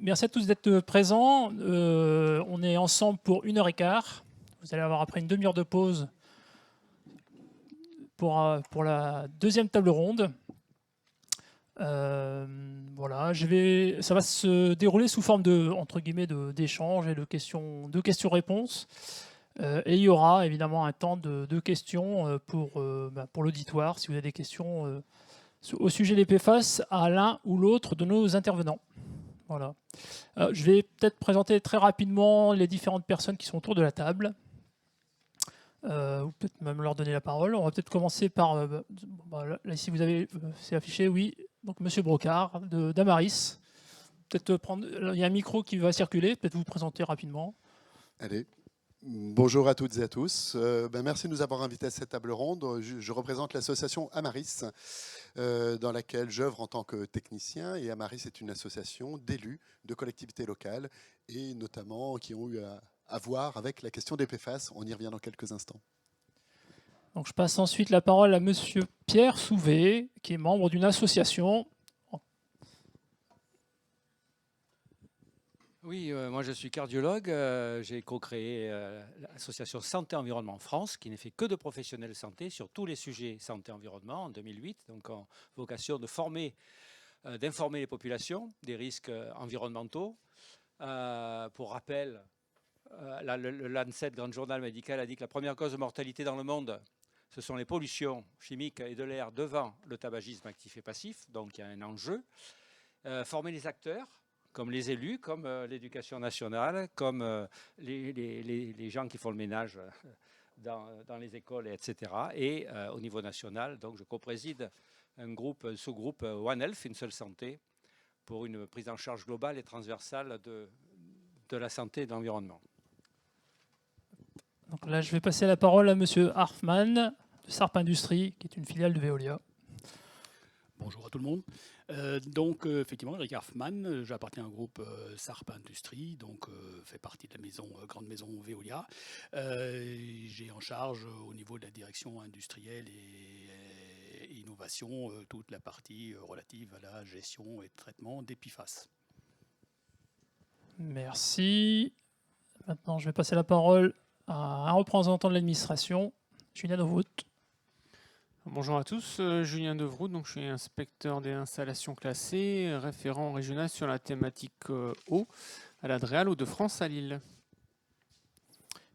merci à tous d'être présents. On est ensemble pour 1h15. Vous allez avoir après une demi-heure de pause pour la deuxième table ronde. Voilà, ça va se dérouler sous forme de, entre guillemets, d'échanges et de questions-réponses. Et il y aura évidemment un temps de questions pour l'auditoire, si vous avez des questions au sujet des PFAS à l'un ou l'autre de nos intervenants. Voilà. Je vais peut-être présenter très rapidement les différentes personnes qui sont autour de la table. Ou peut-être même leur donner la parole. On va peut-être commencer par... là, ici, vous avez... c'est affiché, oui. Donc, Monsieur Brocard, d'Amaris. Peut-être prendre... Il y a un micro qui va circuler. Peut-être vous présenter rapidement. Allez. Bonjour à toutes et à tous. Merci de nous avoir invités à cette table ronde. Je représente l'association Amaris, dans laquelle j'œuvre en tant que technicien. Et Amaris est une association d'élus de collectivités locales et notamment qui ont eu à voir avec la question des PFAS. On y revient dans quelques instants. Donc, je passe ensuite la parole à Monsieur Pierre Souvé, qui est membre d'une association. Oui, moi je suis cardiologue. J'ai co-créé l'association Santé Environnement France, qui n'est fait que de professionnels de santé sur tous les sujets santé-environnement en 2008. Donc en vocation de former, d'informer les populations des risques environnementaux. Pour rappel, le Lancet, grand journal médical, a dit que la première cause de mortalité dans le monde, ce sont les pollutions chimiques et de l'air devant le tabagisme actif et passif. Donc il y a un enjeu. Former les acteurs, comme les élus, comme l'éducation nationale, comme les gens qui font le ménage dans les écoles, etc. Et au niveau national, donc je co-préside un sous-groupe One Health, une seule santé, pour une prise en charge globale et transversale de la santé et de l'environnement. Donc là, je vais passer la parole à Monsieur Harfman, de Sarp Industrie, qui est une filiale de Veolia. Bonjour à tout le monde. Effectivement, Eric Harfman, j'appartiens au groupe Sarp Industrie, donc fait partie de la grande maison Veolia. J'ai en charge au niveau de la direction industrielle et innovation toute la partie relative à la gestion et traitement des PFAS. Merci. Maintenant, je vais passer la parole à un représentant de l'administration, Julien Devrout. Bonjour à tous, Julien Devrout, donc je suis inspecteur des installations classées, référent régional sur la thématique eau à la DREAL Hauts-de-France à Lille.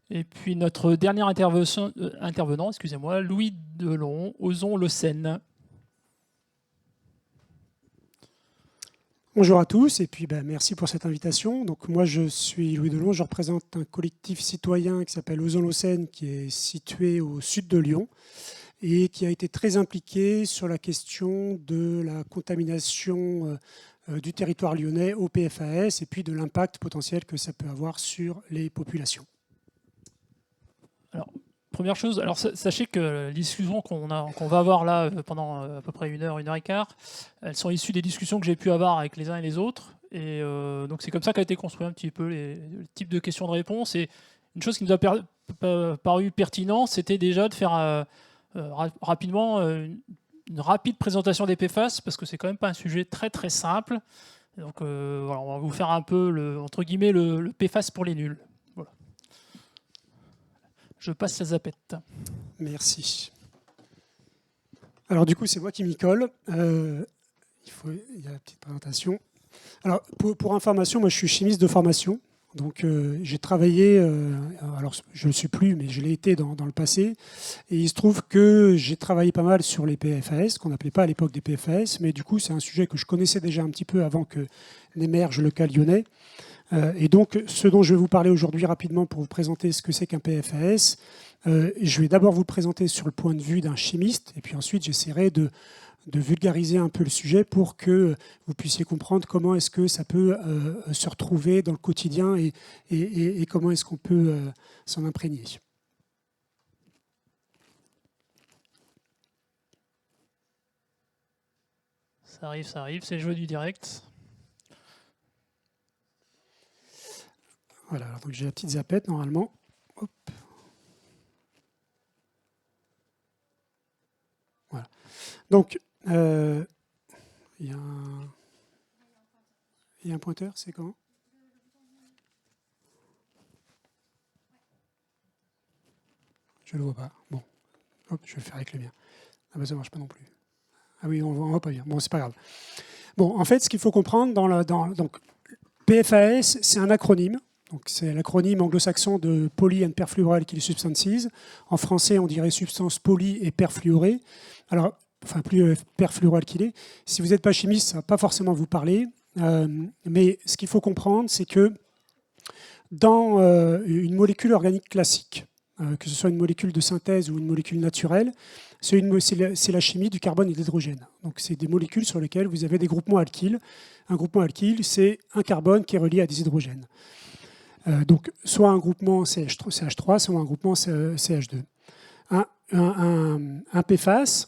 Et puis notre dernier intervenant, excusez-moi, Louis Delon, Ozon-Le Bonjour à tous et puis merci pour cette invitation. Donc moi je suis Louis Delon, je représente un collectif citoyen qui s'appelle Ozon-Le qui est situé au sud de Lyon et qui a été très impliqué sur la question de la contamination du territoire lyonnais au PFAS et puis de l'impact potentiel que ça peut avoir sur les populations. Alors, première chose, alors sachez que les discussions qu'on va avoir là pendant à peu près 1h15, elles sont issues des discussions que j'ai pu avoir avec les uns et les autres. Et donc c'est comme ça qu'a été construit un petit peu le type de questions de réponse. Et une chose qui nous a paru pertinent, c'était déjà de faire rapidement une rapide présentation des PFAS, parce que c'est quand même pas un sujet très très simple. Donc voilà, on va vous faire un peu entre guillemets le PFAS pour les nuls. Voilà. Je passe la zapette. Merci. Alors du coup, c'est moi qui m'y colle. Il y a la petite présentation. Alors pour information, moi je suis chimiste de formation. Donc j'ai travaillé, alors je ne le suis plus, mais je l'ai été dans le passé. Et il se trouve que j'ai travaillé pas mal sur les PFAS, qu'on n'appelait pas à l'époque des PFAS, mais du coup c'est un sujet que je connaissais déjà un petit peu avant que n'émerge le cas lyonnais. Et donc ce dont je vais vous parler aujourd'hui rapidement pour vous présenter ce que c'est qu'un PFAS, je vais d'abord vous le présenter sur le point de vue d'un chimiste, et puis ensuite j'essaierai de vulgariser un peu le sujet pour que vous puissiez comprendre comment est-ce que ça peut se retrouver dans le quotidien et comment est-ce qu'on peut s'en imprégner. Ça arrive, c'est le jeu du direct. Voilà, donc j'ai la petite zapette normalement. Hop. Voilà. Donc, il y Il y a un pointeur, c'est quand? Je ne le vois pas. Bon, hop, je vais le faire avec le mien. Ah ben ça ne marche pas non plus. Ah oui, on ne voit pas bien. Bon, c'est pas grave. Bon, en fait, ce qu'il faut comprendre donc PFAS, c'est un acronyme. Donc c'est l'acronyme anglo-saxon de Poly and Perfluoroalkyl Substances. En français, on dirait substances poly et perfluorées. Alors, enfin plus perfluoroalkylées. Si vous n'êtes pas chimiste, ça ne va pas forcément vous parler. Mais ce qu'il faut comprendre, c'est que dans une molécule organique classique, que ce soit une molécule de synthèse ou une molécule naturelle, c'est la chimie du carbone et de l'hydrogène. Donc c'est des molécules sur lesquelles vous avez des groupements alkyles. Un groupement alkyle, c'est un carbone qui est relié à des hydrogènes. Donc soit un groupement CH3, soit un groupement CH2. Un PFAS,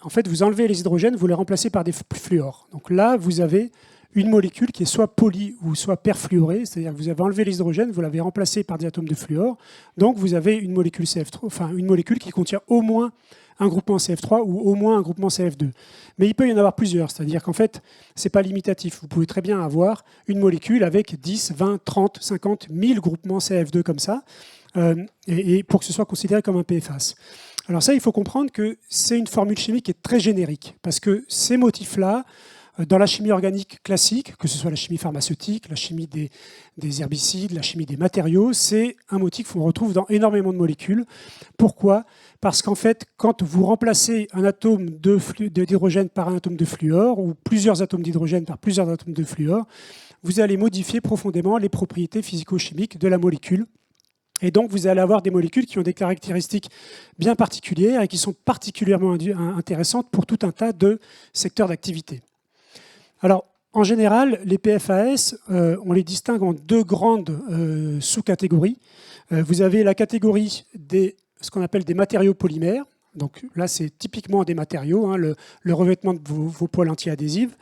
en fait, vous enlevez les hydrogènes, vous les remplacez par des fluors. Donc là, vous avez une molécule qui est soit poly ou soit perfluorée, c'est-à-dire que vous avez enlevé les hydrogènes, vous l'avez remplacé par des atomes de fluor. Donc vous avez une molécule CF3, enfin une molécule qui contient au moins un groupement CF3 ou au moins un groupement CF2. Mais il peut y en avoir plusieurs, c'est-à-dire qu'en fait, ce n'est pas limitatif. Vous pouvez très bien avoir une molécule avec 10, 20, 30, 50, 1000 groupements CF2 comme ça, et pour que ce soit considéré comme un PFAS. Alors ça, il faut comprendre que c'est une formule chimique qui est très générique, parce que ces motifs-là, dans la chimie organique classique, que ce soit la chimie pharmaceutique, la chimie des herbicides, la chimie des matériaux, c'est un motif qu'on retrouve dans énormément de molécules. Pourquoi ? Parce qu'en fait, quand vous remplacez un atome d'hydrogène par un atome de fluor, ou plusieurs atomes d'hydrogène par plusieurs atomes de fluor, vous allez modifier profondément les propriétés physico-chimiques de la molécule. Et donc, vous allez avoir des molécules qui ont des caractéristiques bien particulières et qui sont particulièrement intéressantes pour tout un tas de secteurs d'activité. Alors, en général, les PFAS, on les distingue en deux grandes sous-catégories. Vous avez la catégorie ce qu'on appelle des matériaux polymères. Donc là, c'est typiquement des matériaux, hein, le revêtement de vos poêles anti-adhésives.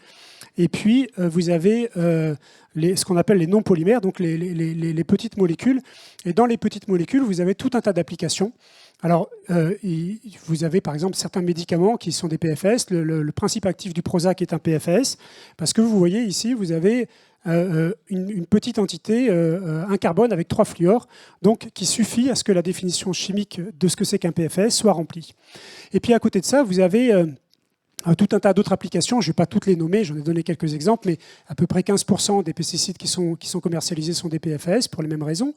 Et puis, vous avez ce qu'on appelle les non-polymères, donc les petites molécules. Et dans les petites molécules, vous avez tout un tas d'applications. Alors, vous avez par exemple certains médicaments qui sont des PFS. Le principe actif du Prozac est un PFS, parce que vous voyez ici, vous avez une petite entité, un carbone avec 3 fluors, donc qui suffit à ce que la définition chimique de ce que c'est qu'un PFS soit remplie. Et puis à côté de ça, vous avez tout un tas d'autres applications, je ne vais pas toutes les nommer, j'en ai donné quelques exemples, mais à peu près 15% des pesticides qui sont commercialisés sont des PFAS pour les mêmes raisons.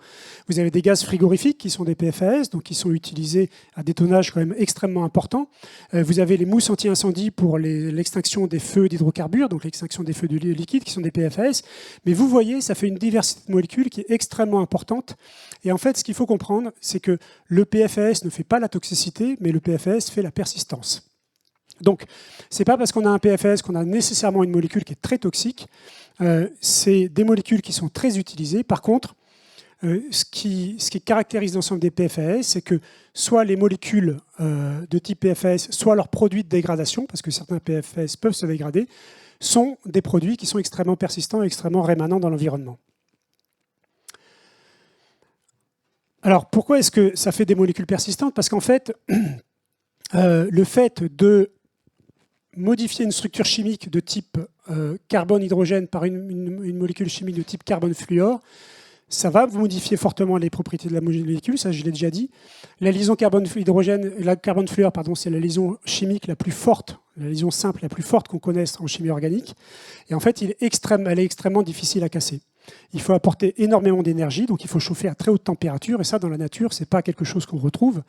Vous avez des gaz frigorifiques qui sont des PFAS, donc qui sont utilisés à des tonnages quand même extrêmement importants. Vous avez les mousses anti-incendie pour l'extinction des feux d'hydrocarbures, donc l'extinction des feux de liquide qui sont des PFAS. Mais vous voyez, ça fait une diversité de molécules qui est extrêmement importante. Et en fait, ce qu'il faut comprendre, c'est que le PFAS ne fait pas la toxicité, mais le PFAS fait la persistance. Donc, ce n'est pas parce qu'on a un PFAS qu'on a nécessairement une molécule qui est très toxique. C'est des molécules qui sont très utilisées. Par contre, ce qui caractérise l'ensemble des PFAS, c'est que soit les molécules de type PFAS, soit leurs produits de dégradation, parce que certains PFAS peuvent se dégrader, sont des produits qui sont extrêmement persistants et extrêmement rémanents dans l'environnement. Alors, pourquoi est-ce que ça fait des molécules persistantes ? Parce qu'en fait, le fait de modifier une structure chimique de type carbone-hydrogène par une molécule chimique de type carbone-fluor, ça va modifier fortement les propriétés de la molécule, ça je l'ai déjà dit. La liaison carbone-fluor, c'est la liaison chimique la plus forte, la liaison simple la plus forte qu'on connaisse en chimie organique. Et en fait, elle est extrêmement difficile à casser. Il faut apporter énormément d'énergie, donc il faut chauffer à très haute température, et ça, dans la nature, ce n'est pas quelque chose qu'on retrouve.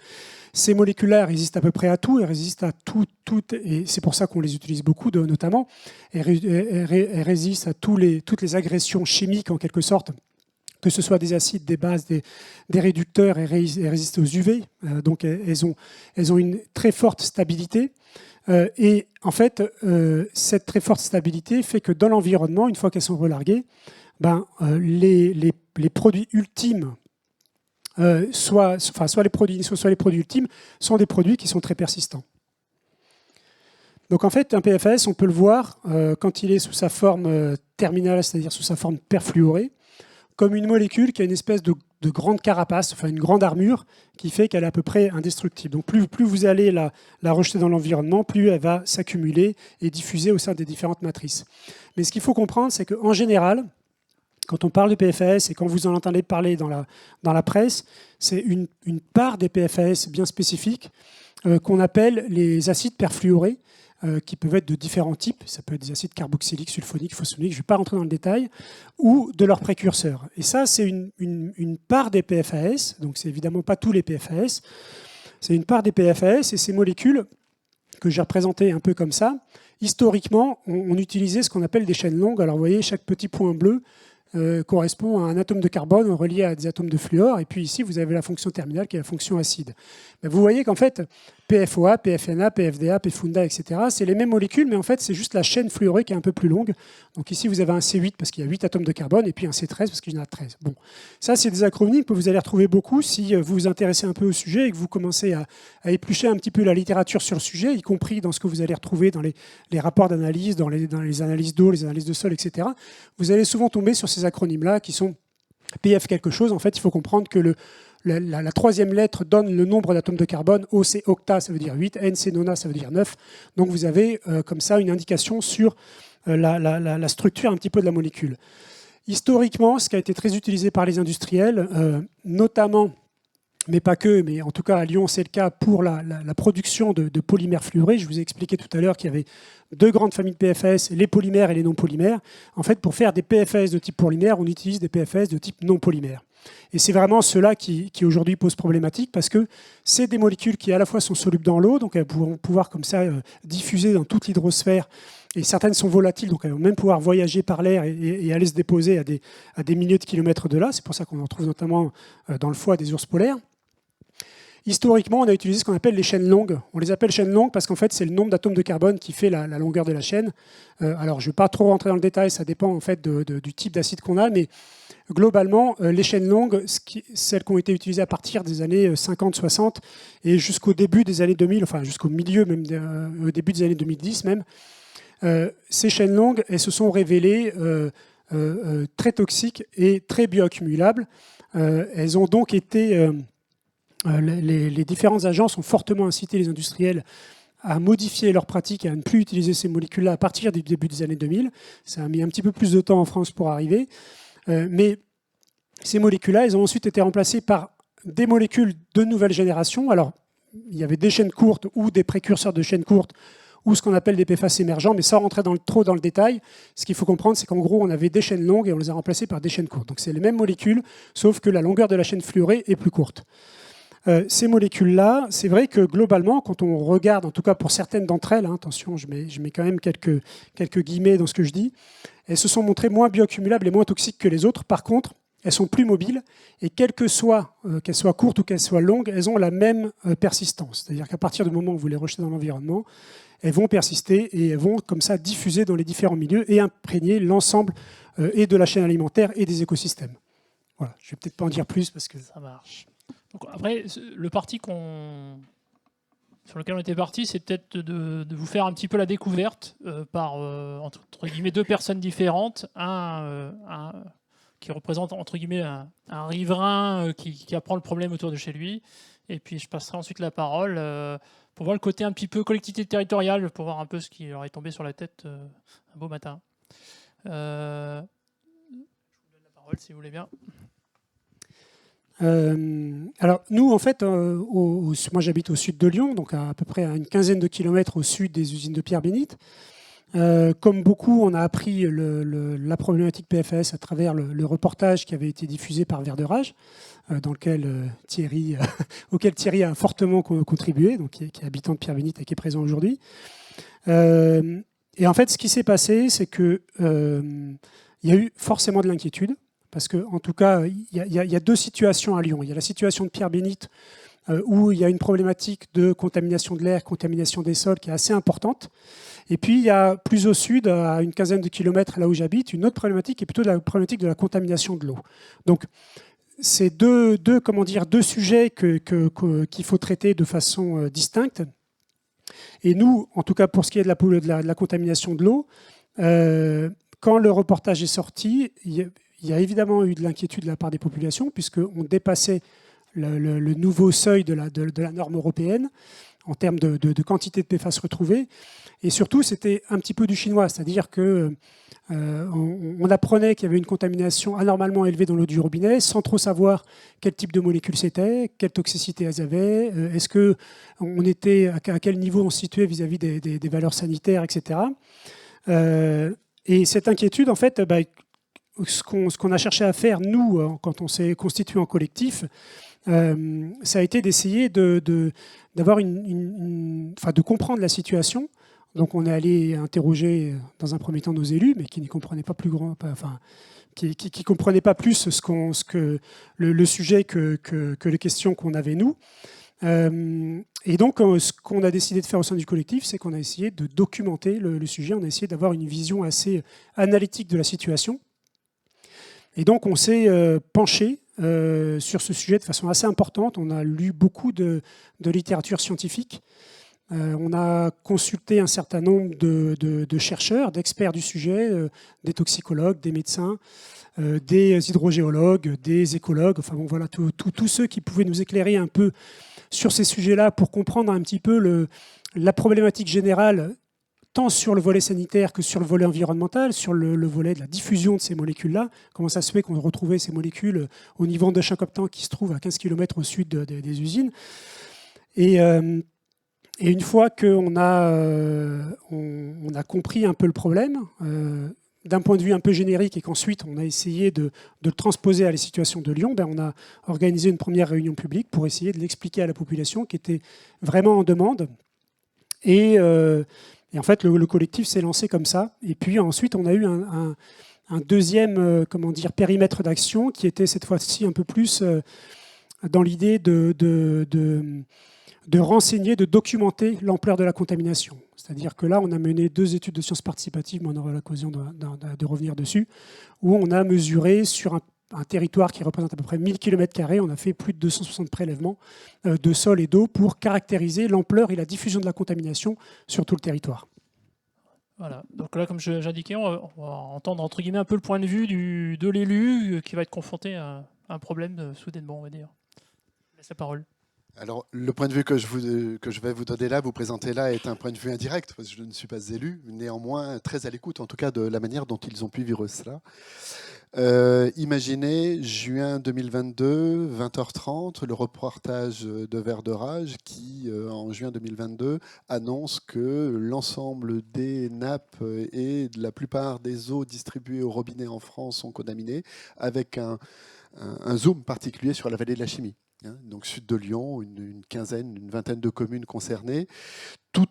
Ces molécules-là résistent à peu près à tout, elles résistent à tout, et c'est pour ça qu'on les utilise beaucoup, notamment. Elles résistent à toutes les agressions chimiques, en quelque sorte, que ce soit des acides, des bases, des réducteurs, elles résistent aux UV, donc elles ont une très forte stabilité. Et en fait, cette très forte stabilité fait que dans l'environnement, une fois qu'elles sont relarguées, les produits ultimes, soit les produits initiaux, soit les produits ultimes, sont des produits qui sont très persistants. Donc en fait, un PFAS, on peut le voir quand il est sous sa forme terminale, c'est-à-dire sous sa forme perfluorée. comme une molécule qui a une espèce de grande carapace, enfin une grande armure, qui fait qu'elle est à peu près indestructible. Donc plus vous allez la rejeter dans l'environnement, plus elle va s'accumuler et diffuser au sein des différentes matrices. Mais ce qu'il faut comprendre, c'est qu'en général, quand on parle de PFAS et quand vous en entendez parler dans la presse, c'est une part des PFAS bien spécifiques qu'on appelle les acides perfluorés, qui peuvent être de différents types. Ça peut être des acides carboxyliques, sulfoniques, phosphoniques, je ne vais pas rentrer dans le détail, ou de leurs précurseurs. Et ça, c'est une part des PFAS, donc c'est évidemment pas tous les PFAS, c'est une part des PFAS, et ces molécules que j'ai représentées un peu comme ça, historiquement, on utilisait ce qu'on appelle des chaînes longues. Alors vous voyez, chaque petit point bleu correspond à un atome de carbone relié à des atomes de fluor. Et puis ici, vous avez la fonction terminale qui est la fonction acide. Mais vous voyez qu'en fait, PFOA, PFNA, PFDA, PFUNDA, etc., c'est les mêmes molécules, mais en fait, c'est juste la chaîne fluorée qui est un peu plus longue. Donc ici, vous avez un C8 parce qu'il y a 8 atomes de carbone, et puis un C13 parce qu'il y en a 13. Bon, ça, c'est des acronymes que vous allez retrouver beaucoup si vous vous intéressez un peu au sujet et que vous commencez à éplucher un petit peu la littérature sur le sujet, y compris dans ce que vous allez retrouver dans les rapports d'analyse, dans les analyses d'eau, les analyses de sol, etc. Vous allez souvent tomber sur ces acronymes-là qui sont PF quelque chose. En fait, il faut comprendre que la troisième lettre donne le nombre d'atomes de carbone. O, c'est octa, ça veut dire 8. N, c'est nona, ça veut dire 9. Donc vous avez comme ça une indication sur la structure un petit peu de la molécule. Historiquement, ce qui a été très utilisé par les industriels, notamment, mais pas que, mais en tout cas à Lyon, c'est le cas pour la production de polymères fluorés. Je vous ai expliqué tout à l'heure qu'il y avait deux grandes familles de PFAS, les polymères et les non-polymères. En fait, pour faire des PFAS de type polymère, on utilise des PFAS de type non-polymère. Et c'est vraiment ceux-là qui aujourd'hui posent problématique parce que c'est des molécules qui à la fois sont solubles dans l'eau, donc elles vont pouvoir comme ça diffuser dans toute l'hydrosphère. Et certaines sont volatiles, donc elles vont même pouvoir voyager par l'air et aller se déposer à des milliers de kilomètres de là. C'est pour ça qu'on en trouve notamment dans le foie des ours polaires. Historiquement, on a utilisé ce qu'on appelle les chaînes longues. On les appelle chaînes longues parce qu'en fait, c'est le nombre d'atomes de carbone qui fait la longueur de la chaîne. Alors, je ne vais pas trop rentrer dans le détail, ça dépend en fait du type d'acide qu'on a, mais globalement, les chaînes longues, celles qui ont été utilisées à partir des années 50-60 et jusqu'au début des années 2000, enfin jusqu'au milieu, même au début des années 2010 même, ces chaînes longues, elles se sont révélées très toxiques et très bioaccumulables. Elles ont donc été... Les différentes agences ont fortement incité les industriels à modifier leurs pratiques et à ne plus utiliser ces molécules-là à partir du début des années 2000. Ça a mis un petit peu plus de temps en France pour arriver. Mais ces molécules-là, elles ont ensuite été remplacées par des molécules de nouvelle génération. Alors, il y avait des chaînes courtes ou des précurseurs de chaînes courtes ou ce qu'on appelle des PFAS émergents, mais sans rentrer trop dans le détail, ce qu'il faut comprendre, c'est qu'en gros, on avait des chaînes longues et on les a remplacées par des chaînes courtes. Donc, c'est les mêmes molécules, sauf que la longueur de la chaîne fluorée est plus courte. Ces molécules-là, c'est vrai que globalement, quand on regarde, en tout cas pour certaines d'entre elles, attention, je mets quand même quelques guillemets dans ce que je dis, elles se sont montrées moins bioaccumulables et moins toxiques que les autres. Par contre, elles sont plus mobiles et quelles que soient, qu'elles soient courtes ou qu'elles soient longues, elles ont la même persistance. C'est-à-dire qu'à partir du moment où vous les rejetez dans l'environnement, elles vont persister et elles vont comme ça diffuser dans les différents milieux et imprégner l'ensemble et de la chaîne alimentaire et des écosystèmes. Voilà, je ne vais peut-être pas en dire plus parce que... Ça marche. Donc après, le parti sur lequel on était parti, c'est peut-être de vous faire un petit peu la découverte par, entre guillemets, deux personnes différentes. Un qui représente, entre guillemets, un riverain qui apprend le problème autour de chez lui. Et puis, je passerai ensuite la parole pour voir le côté un petit peu collectivité territoriale, pour voir un peu ce qui leur est tombé sur la tête un beau matin. Je vous donne la parole, si vous voulez bien. Alors nous, en fait, moi j'habite au sud de Lyon, donc à peu près à une quinzaine de kilomètres au sud des usines de pierre bénite. Comme beaucoup, on a appris la problématique PFAS à travers le reportage qui avait été diffusé par Vert de Rage, dans lequel auquel Thierry a fortement contribué, donc qui est habitant de pierre bénite et qui est présent aujourd'hui. Et en fait, ce qui s'est passé, c'est que il y a eu forcément de l'inquiétude. Parce qu'en tout cas, il y a deux situations à Lyon. Il y a la situation de pierre bénite où il y a une problématique de contamination de l'air, contamination des sols qui est assez importante. Et puis, il y a plus au sud, à une quinzaine de kilomètres là où j'habite, une autre problématique qui est plutôt la problématique de la contamination de l'eau. Donc, c'est deux sujets qu'il faut traiter de façon distincte. Et nous, en tout cas pour ce qui est de la contamination de l'eau, quand le reportage est sorti, il il y a évidemment eu de l'inquiétude de la part des populations, puisqu'on dépassait le nouveau seuil de la norme européenne en termes de quantité de PFAS retrouvées. Et surtout, c'était un petit peu du chinois, c'est-à-dire que on apprenait qu'il y avait une contamination anormalement élevée dans l'eau du robinet sans trop savoir quel type de molécules c'était, quelle toxicité elles avaient, est-ce que on était à quel niveau on se situait vis-à-vis des valeurs sanitaires, etc. Et cette inquiétude, en fait, ce qu'on a cherché à faire, nous, quand on s'est constitué en collectif, ça a été d'essayer de comprendre la situation. Donc on est allé interroger dans un premier temps nos élus, mais qui ne comprenaient pas qui comprenaient pas plus le sujet que les questions qu'on avait nous. Et donc ce qu'on a décidé de faire au sein du collectif, c'est qu'on a essayé de documenter le sujet, on a essayé d'avoir une vision assez analytique de la situation. Et donc on s'est penché sur ce sujet de façon assez importante. On a lu beaucoup de littérature scientifique. On a consulté un certain nombre de chercheurs, d'experts du sujet, des toxicologues, des médecins, des hydrogéologues, des écologues, enfin bon, voilà, tous ceux qui pouvaient nous éclairer un peu sur ces sujets-là pour comprendre un petit peu la problématique générale, tant sur le volet sanitaire que sur le volet environnemental, sur le volet de la diffusion de ces molécules-là. Comment ça se fait qu'on retrouvait ces molécules au niveau de Chancoptan qui se trouve à 15 km au sud des usines. Et une fois qu'on a compris un peu le problème, d'un point de vue un peu générique, et qu'ensuite on a essayé de le transposer à la situation de Lyon, on a organisé une première réunion publique pour essayer de l'expliquer à la population qui était vraiment en demande. Et en fait, le collectif s'est lancé comme ça. Et puis ensuite, on a eu un deuxième périmètre d'action qui était cette fois-ci un peu plus dans l'idée de renseigner, de documenter l'ampleur de la contamination. C'est-à-dire que là, on a mené 2 études de sciences participatives, mais on aura l'occasion de revenir dessus, où on a mesuré sur un territoire qui représente à peu près 1000 km², on a fait plus de 260 prélèvements de sol et d'eau pour caractériser l'ampleur et la diffusion de la contamination sur tout le territoire. Voilà. Donc là, comme j'indiquais, on va entendre entre guillemets un peu le point de vue de l'élu qui va être confronté à un problème soudainement, on va dire. Je laisse la parole. Alors, le point de vue que je vais vous donner là, vous présenter là, est un point de vue indirect, parce que je ne suis pas élu, néanmoins très à l'écoute, en tout cas, de la manière dont ils ont pu vivre cela. Imaginez, juin 2022, 20h30, le reportage de Vert de Rage qui, en juin 2022, annonce que l'ensemble des nappes et de la plupart des eaux distribuées au robinet en France sont contaminées, avec un zoom particulier sur la vallée de la Chimie. Donc sud de Lyon, une vingtaine de communes concernées, tout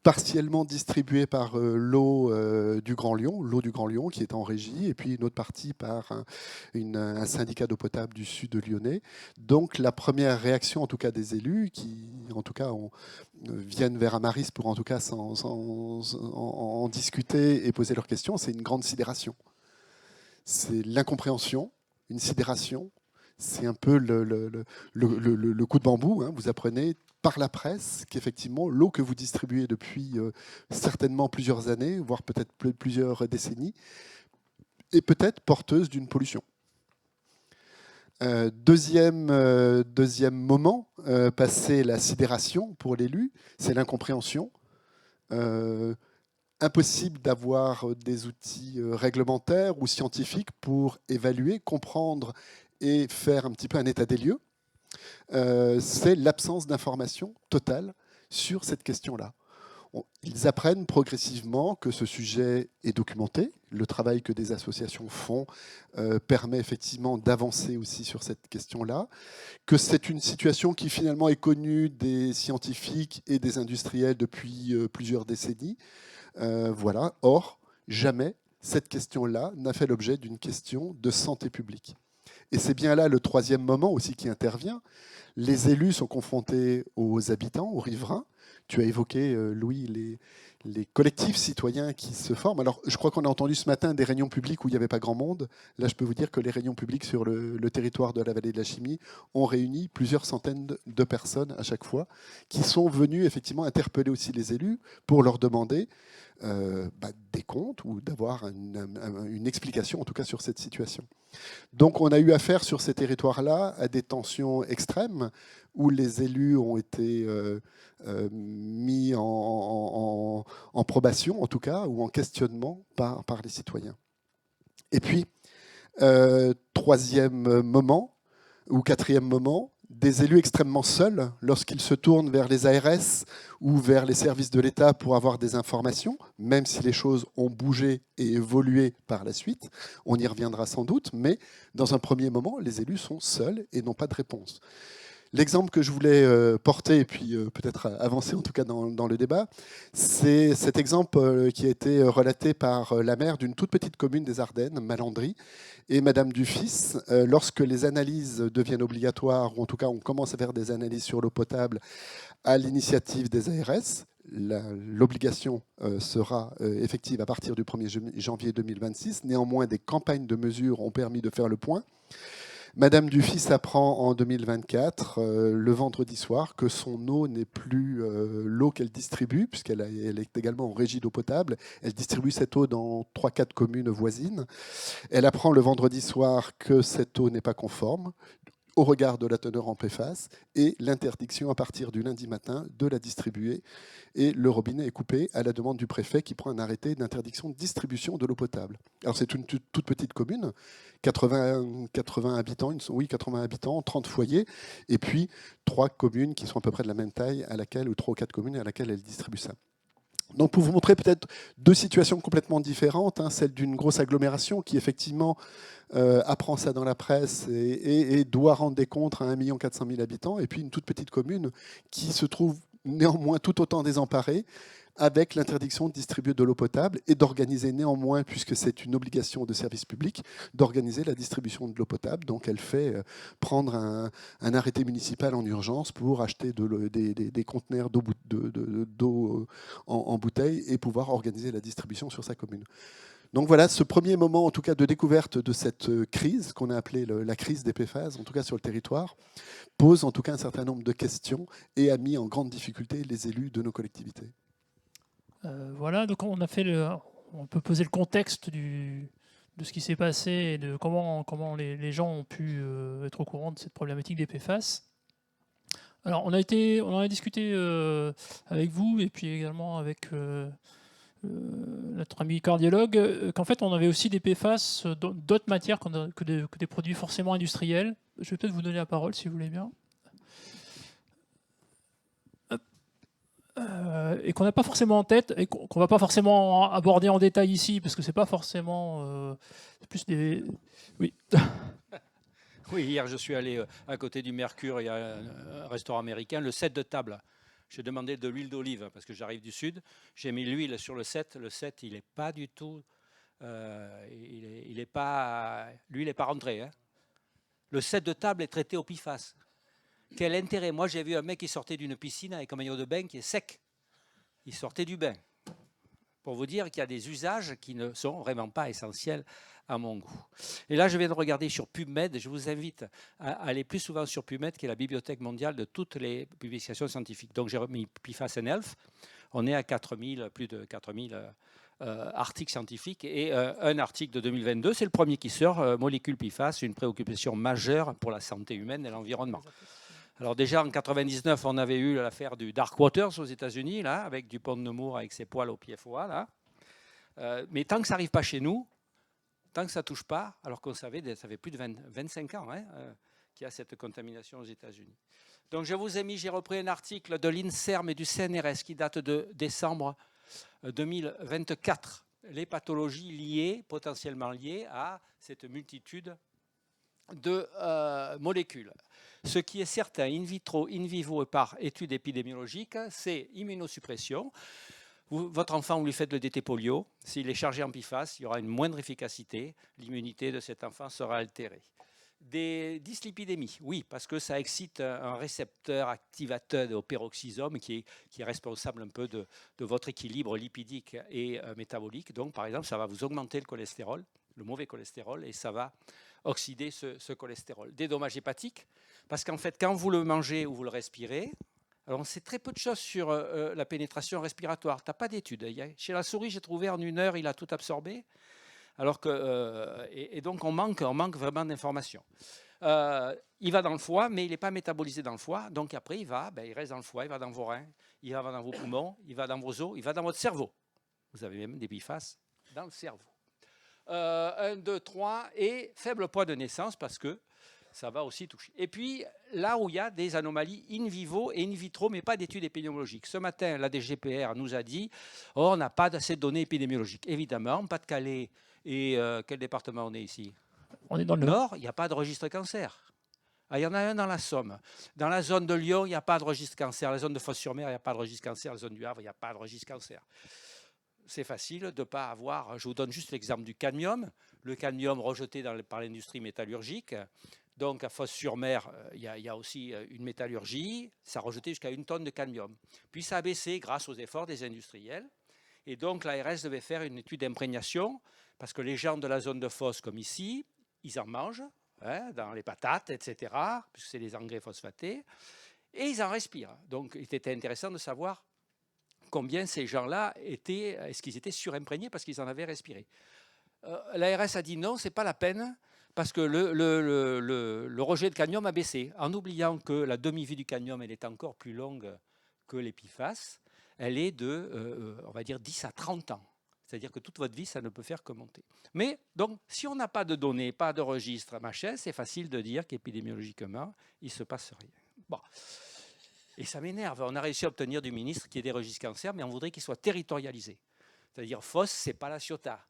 partiellement distribué par l'eau du Grand Lyon qui est en régie, et puis une autre partie par un syndicat d'eau potable du sud de Lyonnais. Donc la première réaction, en tout cas des élus, qui en tout cas viennent vers Amaris pour en tout cas en discuter et poser leurs questions, c'est une grande sidération. C'est l'incompréhension, une sidération. C'est un peu le coup de bambou. Vous apprenez par la presse qu'effectivement, l'eau que vous distribuez depuis certainement plusieurs années, voire peut-être plusieurs décennies, est peut-être porteuse d'une pollution. Deuxième moment, passé la sidération pour l'élu, c'est l'incompréhension. Impossible d'avoir des outils réglementaires ou scientifiques pour évaluer, comprendre et faire un petit peu un état des lieux. C'est l'absence d'information totale sur cette question-là. Ils apprennent progressivement que ce sujet est documenté. Le travail que des associations font permet effectivement d'avancer aussi sur cette question-là, que c'est une situation qui finalement est connue des scientifiques et des industriels depuis plusieurs décennies. Voilà. Or, jamais cette question-là n'a fait l'objet d'une question de santé publique. Et c'est bien là le troisième moment aussi qui intervient. Les élus sont confrontés aux habitants, aux riverains, Tu as évoqué, Louis, les collectifs citoyens qui se forment. Alors, je crois qu'on a entendu ce matin des réunions publiques où il n'y avait pas grand monde. Là, je peux vous dire que les réunions publiques sur le territoire de la vallée de la Chimie ont réuni plusieurs centaines de personnes à chaque fois, qui sont venues effectivement interpeller aussi les élus pour leur demander des comptes ou d'avoir une explication, en tout cas, sur cette situation. Donc, on a eu affaire sur ces territoires-là à des tensions extrêmes où les élus ont été mis en probation, en tout cas, ou en questionnement par les citoyens. Et puis, troisième moment, ou quatrième moment, des élus extrêmement seuls lorsqu'ils se tournent vers les ARS ou vers les services de l'État pour avoir des informations, même si les choses ont bougé et évolué par la suite. On y reviendra sans doute, mais dans un premier moment, les élus sont seuls et n'ont pas de réponse. L'exemple que je voulais porter, et puis peut-être avancer en tout cas dans le débat, c'est cet exemple qui a été relaté par la maire d'une toute petite commune des Ardennes, Malandry, et Madame Dufis. Lorsque les analyses deviennent obligatoires, ou en tout cas on commence à faire des analyses sur l'eau potable à l'initiative des ARS, l'obligation sera effective à partir du 1er janvier 2026. Néanmoins, des campagnes de mesures ont permis de faire le point. Madame Dufis apprend en 2024, le vendredi soir, que son eau n'est plus l'eau qu'elle distribue, puisqu'elle est également en régie d'eau potable. Elle distribue cette eau dans 3-4 communes voisines. Elle apprend le vendredi soir que cette eau n'est pas conforme au regard de la teneur en PFAS et l'interdiction à partir du lundi matin de la distribuer. Et le robinet est coupé à la demande du préfet qui prend un arrêté d'interdiction de distribution de l'eau potable. Alors c'est une toute petite commune, 80 habitants, 80 habitants, 30 foyers, et puis 3 communes qui sont à peu près de la même taille, ou 3 ou 4 communes à laquelle elle distribue ça. Donc pour vous montrer peut-être 2 situations complètement différentes, celle d'une grosse agglomération qui effectivement apprend ça dans la presse et doit rendre des comptes à 1 400 000 habitants, et puis une toute petite commune qui se trouve néanmoins tout autant désemparée avec l'interdiction de distribuer de l'eau potable et d'organiser néanmoins, puisque c'est une obligation de service public, d'organiser la distribution de l'eau potable. Donc elle fait prendre un arrêté municipal en urgence pour acheter des conteneurs d'eau en bouteille et pouvoir organiser la distribution sur sa commune. Donc voilà, ce premier moment en tout cas de découverte de cette crise, qu'on a appelée la crise des PFAS, en tout cas sur le territoire, pose en tout cas un certain nombre de questions et a mis en grande difficulté les élus de nos collectivités. Voilà, donc on peut poser le contexte de ce qui s'est passé et de comment les gens ont pu être au courant de cette problématique des PFAS. Alors on a discuté avec vous et puis également avec notre ami cardiologue, qu'en fait on avait aussi des PFAS d'autres matières que des produits forcément industriels. Je vais peut-être vous donner la parole si vous voulez bien. Et qu'on n'a pas forcément en tête et qu'on ne va pas forcément aborder en détail ici parce que c'est pas forcément plus des... Oui. Oui, hier je suis allé à côté du Mercure, il y a un restaurant américain, le set de table. J'ai demandé de l'huile d'olive parce que j'arrive du sud. J'ai mis l'huile sur le set. Le set, il n'est pas du tout... l'huile n'est pas rentrée. Hein. Le set de table est traité au PFAS. Quel intérêt? Moi, j'ai vu un mec qui sortait d'une piscine avec un maillot de bain qui est sec. Il sortait du bain. Pour vous dire qu'il y a des usages qui ne sont vraiment pas essentiels à mon goût. Et là, je viens de regarder sur PubMed. Je vous invite à aller plus souvent sur PubMed, qui est la bibliothèque mondiale de toutes les publications scientifiques. Donc, j'ai remis PFAS and Health. On est à plus de 4000 articles scientifiques. Et un article de 2022, c'est le premier qui sort, Molécules PFAS, une préoccupation majeure pour la santé humaine et l'environnement. Alors déjà, en 99, on avait eu l'affaire du Dark Waters aux États-Unis, là, avec Dupont de Nemours, avec ses poils au PFOA. Là. Mais tant que ça n'arrive pas chez nous, tant que ça ne touche pas, alors qu'on savait, ça fait plus de 25 ans qu'il y a cette contamination aux États-Unis. Donc j'ai repris un article de l'INSERM et du CNRS qui date de décembre 2024. Les pathologies potentiellement liées à cette multitude de molécules. Ce qui est certain, in vitro, in vivo et par études épidémiologiques, c'est immunosuppression. Votre enfant, vous lui faites le DT polio. S'il est chargé en PFAS, il y aura une moindre efficacité. L'immunité de cet enfant sera altérée. Des dyslipidémies, oui, parce que ça excite un récepteur activateur au peroxysome qui est responsable un peu de votre équilibre lipidique et métabolique. Donc, par exemple, ça va vous augmenter le cholestérol, le mauvais cholestérol, et ça va oxyder ce cholestérol. Des dommages hépatiques, parce qu'en fait, quand vous le mangez ou vous le respirez, alors on sait très peu de choses sur la pénétration respiratoire. Tu n'as pas d'études. Chez la souris, j'ai trouvé en 1 heure, il a tout absorbé. Alors que, et donc on manque vraiment d'informations. Il va dans le foie, mais il n'est pas métabolisé dans le foie. Donc après, il reste dans le foie, il va dans vos reins, il va dans vos poumons, il va dans vos os, il va dans votre cerveau. Vous avez même des bifaces dans le cerveau. 1, 2, 3, et faible poids de naissance parce que ça va aussi toucher. Et puis, là où il y a des anomalies in vivo et in vitro, mais pas d'études épidémiologiques. Ce matin, la DGPR nous a dit on n'a pas assez de données épidémiologiques. Évidemment, Pas-de-Calais et quel département on est ici? On est dans le Nord. Il n'y a pas de registre cancer. Il y en a un dans la Somme. Dans la zone de Lyon, il n'y a pas de registre cancer. La zone de Fos-sur-Mer, il n'y a pas de registre cancer. La zone du Havre, il n'y a pas de registre cancer. C'est facile de ne pas avoir. Je vous donne juste l'exemple du cadmium. Le cadmium rejeté par l'industrie métallurgique. Donc, à Fos-sur-Mer, il y a aussi une métallurgie. Ça a rejeté jusqu'à 1 tonne de cadmium. Puis, ça a baissé grâce aux efforts des industriels. Et donc, l'ARS devait faire une étude d'imprégnation parce que les gens de la zone de Fos, comme ici, ils en mangent dans les patates, etc., puisque c'est des engrais phosphatés, et ils en respirent. Donc, il était intéressant de savoir combien ces gens-là est-ce qu'ils étaient surimprégnés parce qu'ils en avaient respiré. L'ARS a dit non, ce n'est pas la peine, parce que le rejet de cadmium a baissé, en oubliant que la demi-vie du cadmium, elle est encore plus longue que les PFAS. Elle est de, on va dire, 10 à 30 ans. C'est-à-dire que toute votre vie, ça ne peut faire que monter. Mais, donc, si on n'a pas de données, pas de registre, machin, c'est facile de dire qu'épidémiologiquement, il ne se passe rien. Bon. Et ça m'énerve. On a réussi à obtenir du ministre qu'il y ait des registres cancer, mais on voudrait qu'ils soient territorialisés. C'est-à-dire, Fos, ce n'est pas la Ciotat.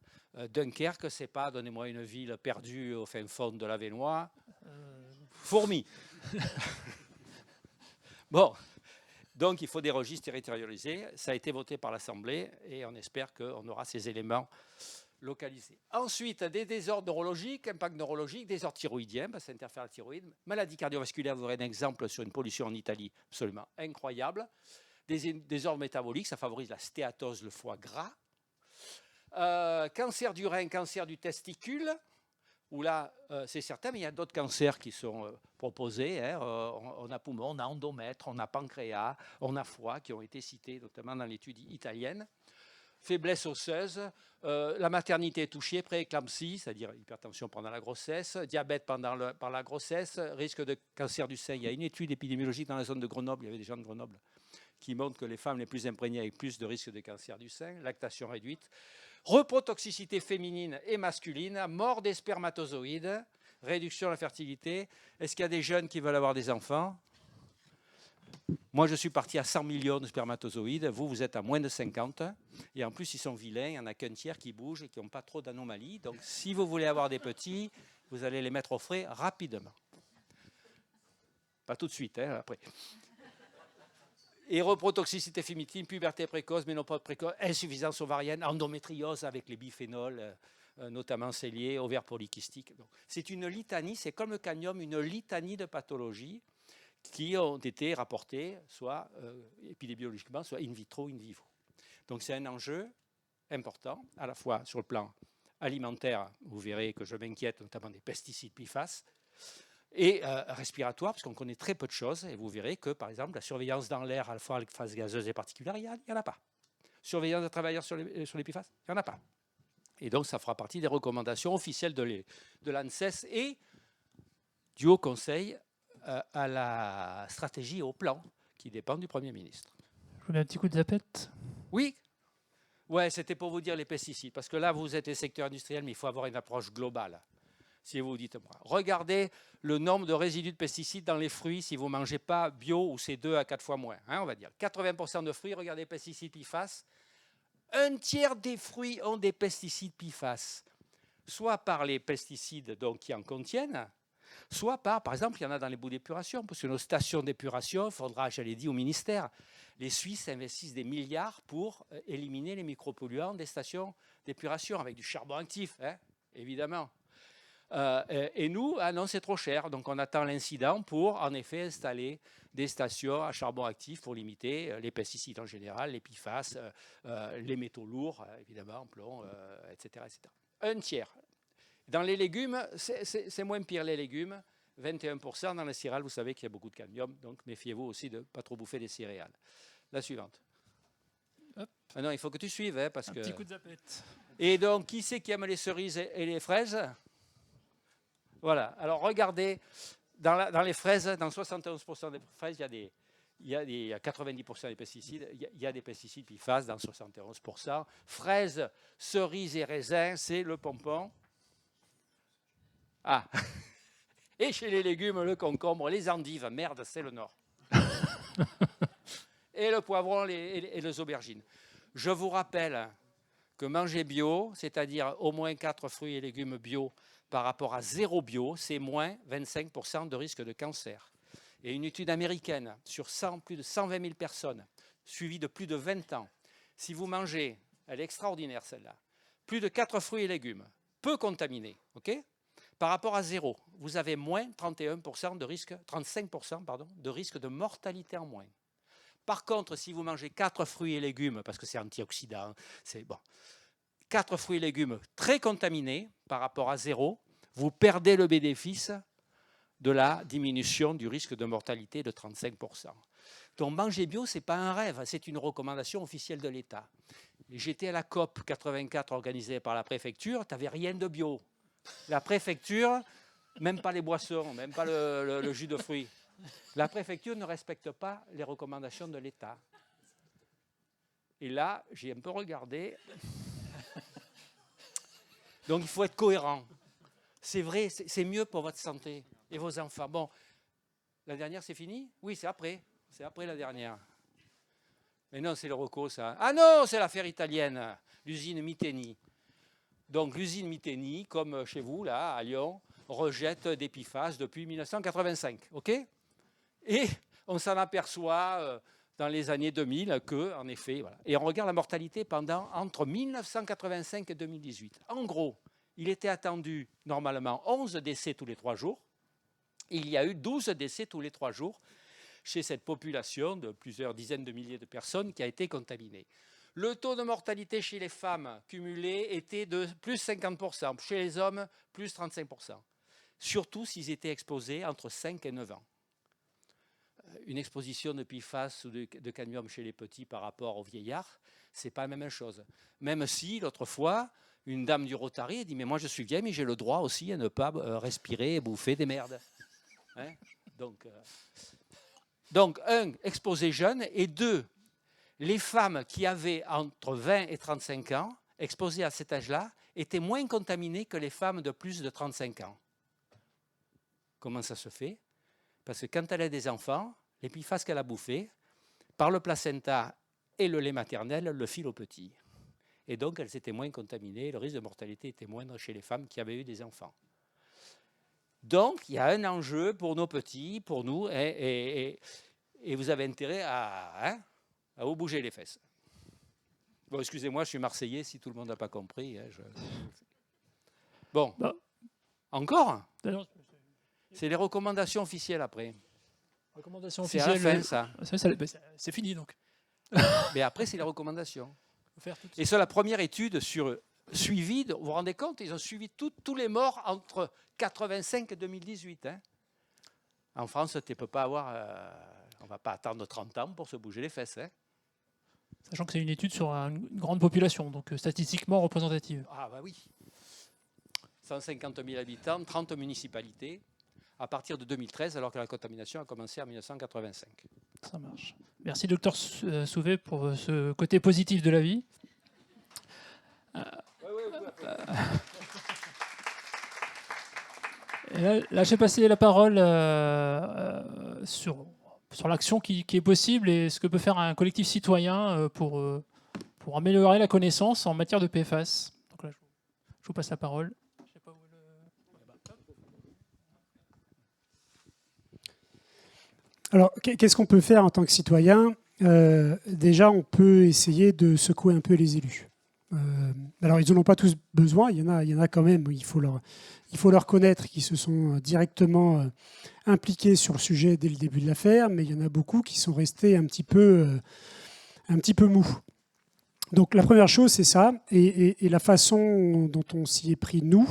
Dunkerque, ce n'est pas, donnez-moi une ville perdue au fin fond de l'Avesnois. Fourmi. Bon. Donc, il faut des registres territorialisés. Ça a été voté par l'Assemblée et on espère qu'on aura ces éléments localisés. Ensuite, des désordres neurologiques, impact neurologique, désordres thyroïdiens, parce que ça interfère la thyroïde. Maladie cardiovasculaire, vous aurez un exemple sur une pollution en Italie absolument incroyable. Des désordres métaboliques, ça favorise la stéatose, le foie gras. Cancer du rein, cancer du testicule, où là, c'est certain, mais il y a d'autres cancers qui sont proposés. On a poumon, on a endomètre, on a pancréas, on a foie, qui ont été cités notamment dans l'étude italienne. Faiblesse osseuse, la maternité est touchée, prééclampsie, c'est-à-dire hypertension pendant la grossesse, diabète par la grossesse, risque de cancer du sein. Il y a une étude épidémiologique dans la zone de Grenoble, il y avait des gens de Grenoble, qui montrent que les femmes les plus imprégnées avec plus de risque de cancer du sein, lactation réduite. Reprotoxicité féminine et masculine, mort des spermatozoïdes, réduction de la fertilité. Est-ce qu'il y a des jeunes qui veulent avoir des enfants? Moi, je suis parti à 100 millions de spermatozoïdes. Vous êtes à moins de 50. Et en plus, ils sont vilains. Il n'y en a qu'un tiers qui bouge et qui n'ont pas trop d'anomalies. Donc, si vous voulez avoir des petits, vous allez les mettre au frais rapidement. Pas tout de suite, après. Et reprotoxicité féminine, puberté précoce, ménopause précoce, insuffisance ovarienne, endométriose avec les biphénols, notamment cellier, ovaires polykystiques. C'est une litanie, c'est comme le cadmium, une litanie de pathologies qui ont été rapportées, soit épidémiologiquement, soit in vitro, in vivo. Donc c'est un enjeu important, à la fois sur le plan alimentaire, vous verrez que je m'inquiète notamment des pesticides PFAS, et respiratoire, parce qu'on connaît très peu de choses, et vous verrez que, par exemple, la surveillance dans l'air à la fois avec phase gazeuse et particulière, il n'y en a pas. Surveillance des travailleurs sur les PFAS, il n'y en a pas. Et donc, ça fera partie des recommandations officielles de l'ANSES et du Haut Conseil à la stratégie et au plan qui dépend du Premier ministre. Je vous mets un petit coup de zapette. Oui. Ouais, c'était pour vous dire les pesticides, parce que là, vous êtes les secteurs industriels, mais il faut avoir une approche globale. Si vous dites, regardez le nombre de résidus de pesticides dans les fruits si vous ne mangez pas bio ou c'est 2 à 4 fois moins. On va dire 80% de fruits, regardez les pesticides PFAS. Un tiers des fruits ont des pesticides PFAS, soit par les pesticides qui en contiennent, soit par exemple, il y en a dans les boues d'épuration, parce que nos stations d'épuration, il faudra, j'allais dire, au ministère, les Suisses investissent des milliards pour éliminer les micropolluants des stations d'épuration avec du charbon actif, évidemment. Et nous, ah non, c'est trop cher. Donc on attend l'incident pour, en effet, installer des stations à charbon actif pour limiter les pesticides en général, les PFAS, les métaux lourds, évidemment, plomb, etc., etc. Un tiers. Dans les légumes, c'est moins pire les légumes. 21%. Dans les céréales, vous savez qu'il y a beaucoup de cadmium, donc méfiez-vous aussi de ne pas trop bouffer des céréales. La suivante. Ah non, il faut que tu suives, hein, parce que... Petit coup de zapette. Et donc, qui c'est qui aime les cerises et les fraises? Voilà. Alors, regardez, dans les fraises, dans 71% des fraises, il y a 90% des pesticides. Il y a des pesticides PFAS dans 71%. Fraises, cerises et raisins, c'est le pompon. Ah. Et chez les légumes, le concombre, les endives, merde, c'est le nord. Et le poivron et les aubergines. Je vous rappelle que manger bio, c'est-à-dire au moins 4 fruits et légumes bio par rapport à 0 bio, c'est moins 25% de risque de cancer. Et une étude américaine sur plus de 120 000 personnes, suivie de plus de 20 ans, si vous mangez, elle est extraordinaire celle-là, plus de 4 fruits et légumes, peu contaminés, ok ? Par rapport à 0, vous avez moins 35% de risque de mortalité en moins. Par contre, si vous mangez 4 fruits et légumes, parce que c'est antioxydant, c'est bon, 4 fruits et légumes très contaminés par rapport à 0, vous perdez le bénéfice de la diminution du risque de mortalité de 35%. Donc manger bio, ce n'est pas un rêve, c'est une recommandation officielle de l'État. J'étais à la COP 84 organisée par la préfecture, tu n'avais rien de bio. La préfecture, même pas les boissons, même pas le jus de fruits. La préfecture ne respecte pas les recommandations de l'État. Et là, j'ai un peu regardé. Donc, il faut être cohérent. C'est vrai, c'est mieux pour votre santé et vos enfants. Bon, la dernière, c'est fini? Oui, c'est après. C'est après la dernière. Mais non, c'est le Rocco, ça. Ah non, c'est l'affaire italienne, l'usine Miteni. Donc, l'usine Miteni, comme chez vous, là, à Lyon, rejette des PFAS depuis 1985. OK ? Et on s'en aperçoit dans les années 2000 que, en effet, voilà. Et on regarde la mortalité entre 1985 et 2018. En gros, il était attendu normalement 11 décès tous les 3 jours. Il y a eu 12 décès tous les 3 jours chez cette population de plusieurs dizaines de milliers de personnes qui a été contaminée. Le taux de mortalité chez les femmes cumulé était de plus 50%, chez les hommes, plus 35%. Surtout s'ils étaient exposés entre 5 et 9 ans. Une exposition de PFAS ou de cadmium chez les petits par rapport aux vieillards, ce n'est pas la même chose. Même si, l'autre fois, une dame du Rotary dit « Mais moi, je suis vieille, mais j'ai le droit aussi à ne pas respirer et bouffer des merdes. Hein » Donc, un, exposé jeune, et deux, les femmes qui avaient entre 20 et 35 ans, exposées à cet âge-là, étaient moins contaminées que les femmes de plus de 35 ans. Comment ça se fait? Parce que quand elle a des enfants, les PFAS qu'elle a bouffés, par le placenta et le lait maternel, le filent aux petits. Et donc, elles étaient moins contaminées, le risque de mortalité était moindre chez les femmes qui avaient eu des enfants. Donc, il y a un enjeu pour nos petits, pour nous, et vous avez intérêt à vous bouger les fesses. Bon, excusez-moi, je suis Marseillais, si tout le monde n'a pas compris. Bon, encore? C'est les recommandations officielles après. Recommandations c'est à officielles. la fin, ça. C'est fini donc. Mais après, c'est les recommandations. Faut faire tout de Et suite. sur la première étude suivie, vous vous rendez compte, ils ont suivi tous les morts entre 85 et 2018. Hein. En France, tu ne peux pas avoir... on ne va pas attendre 30 ans pour se bouger les fesses. Hein. Sachant que c'est une étude sur une grande population, donc statistiquement représentative. Ah bah oui. 150 000 habitants, 30 municipalités, à partir de 2013, alors que la contamination a commencé en 1985. Ça marche. Merci, docteur Souvé, pour ce côté positif de la vie. Et là, j'ai passé la parole sur l'action qui est possible et ce que peut faire un collectif citoyen pour améliorer la connaissance en matière de PFAS. Donc là, je vous passe la parole. Alors, qu'est-ce qu'on peut faire en tant que citoyen? Déjà, on peut essayer de secouer un peu les élus. Alors, ils n'en ont pas tous besoin, il y en a quand même, il faut leur connaître, qui se sont directement impliqués sur le sujet dès le début de l'affaire, mais il y en a beaucoup qui sont restés un petit peu mous. Donc la première chose, c'est ça, et la façon dont on s'y est pris, nous,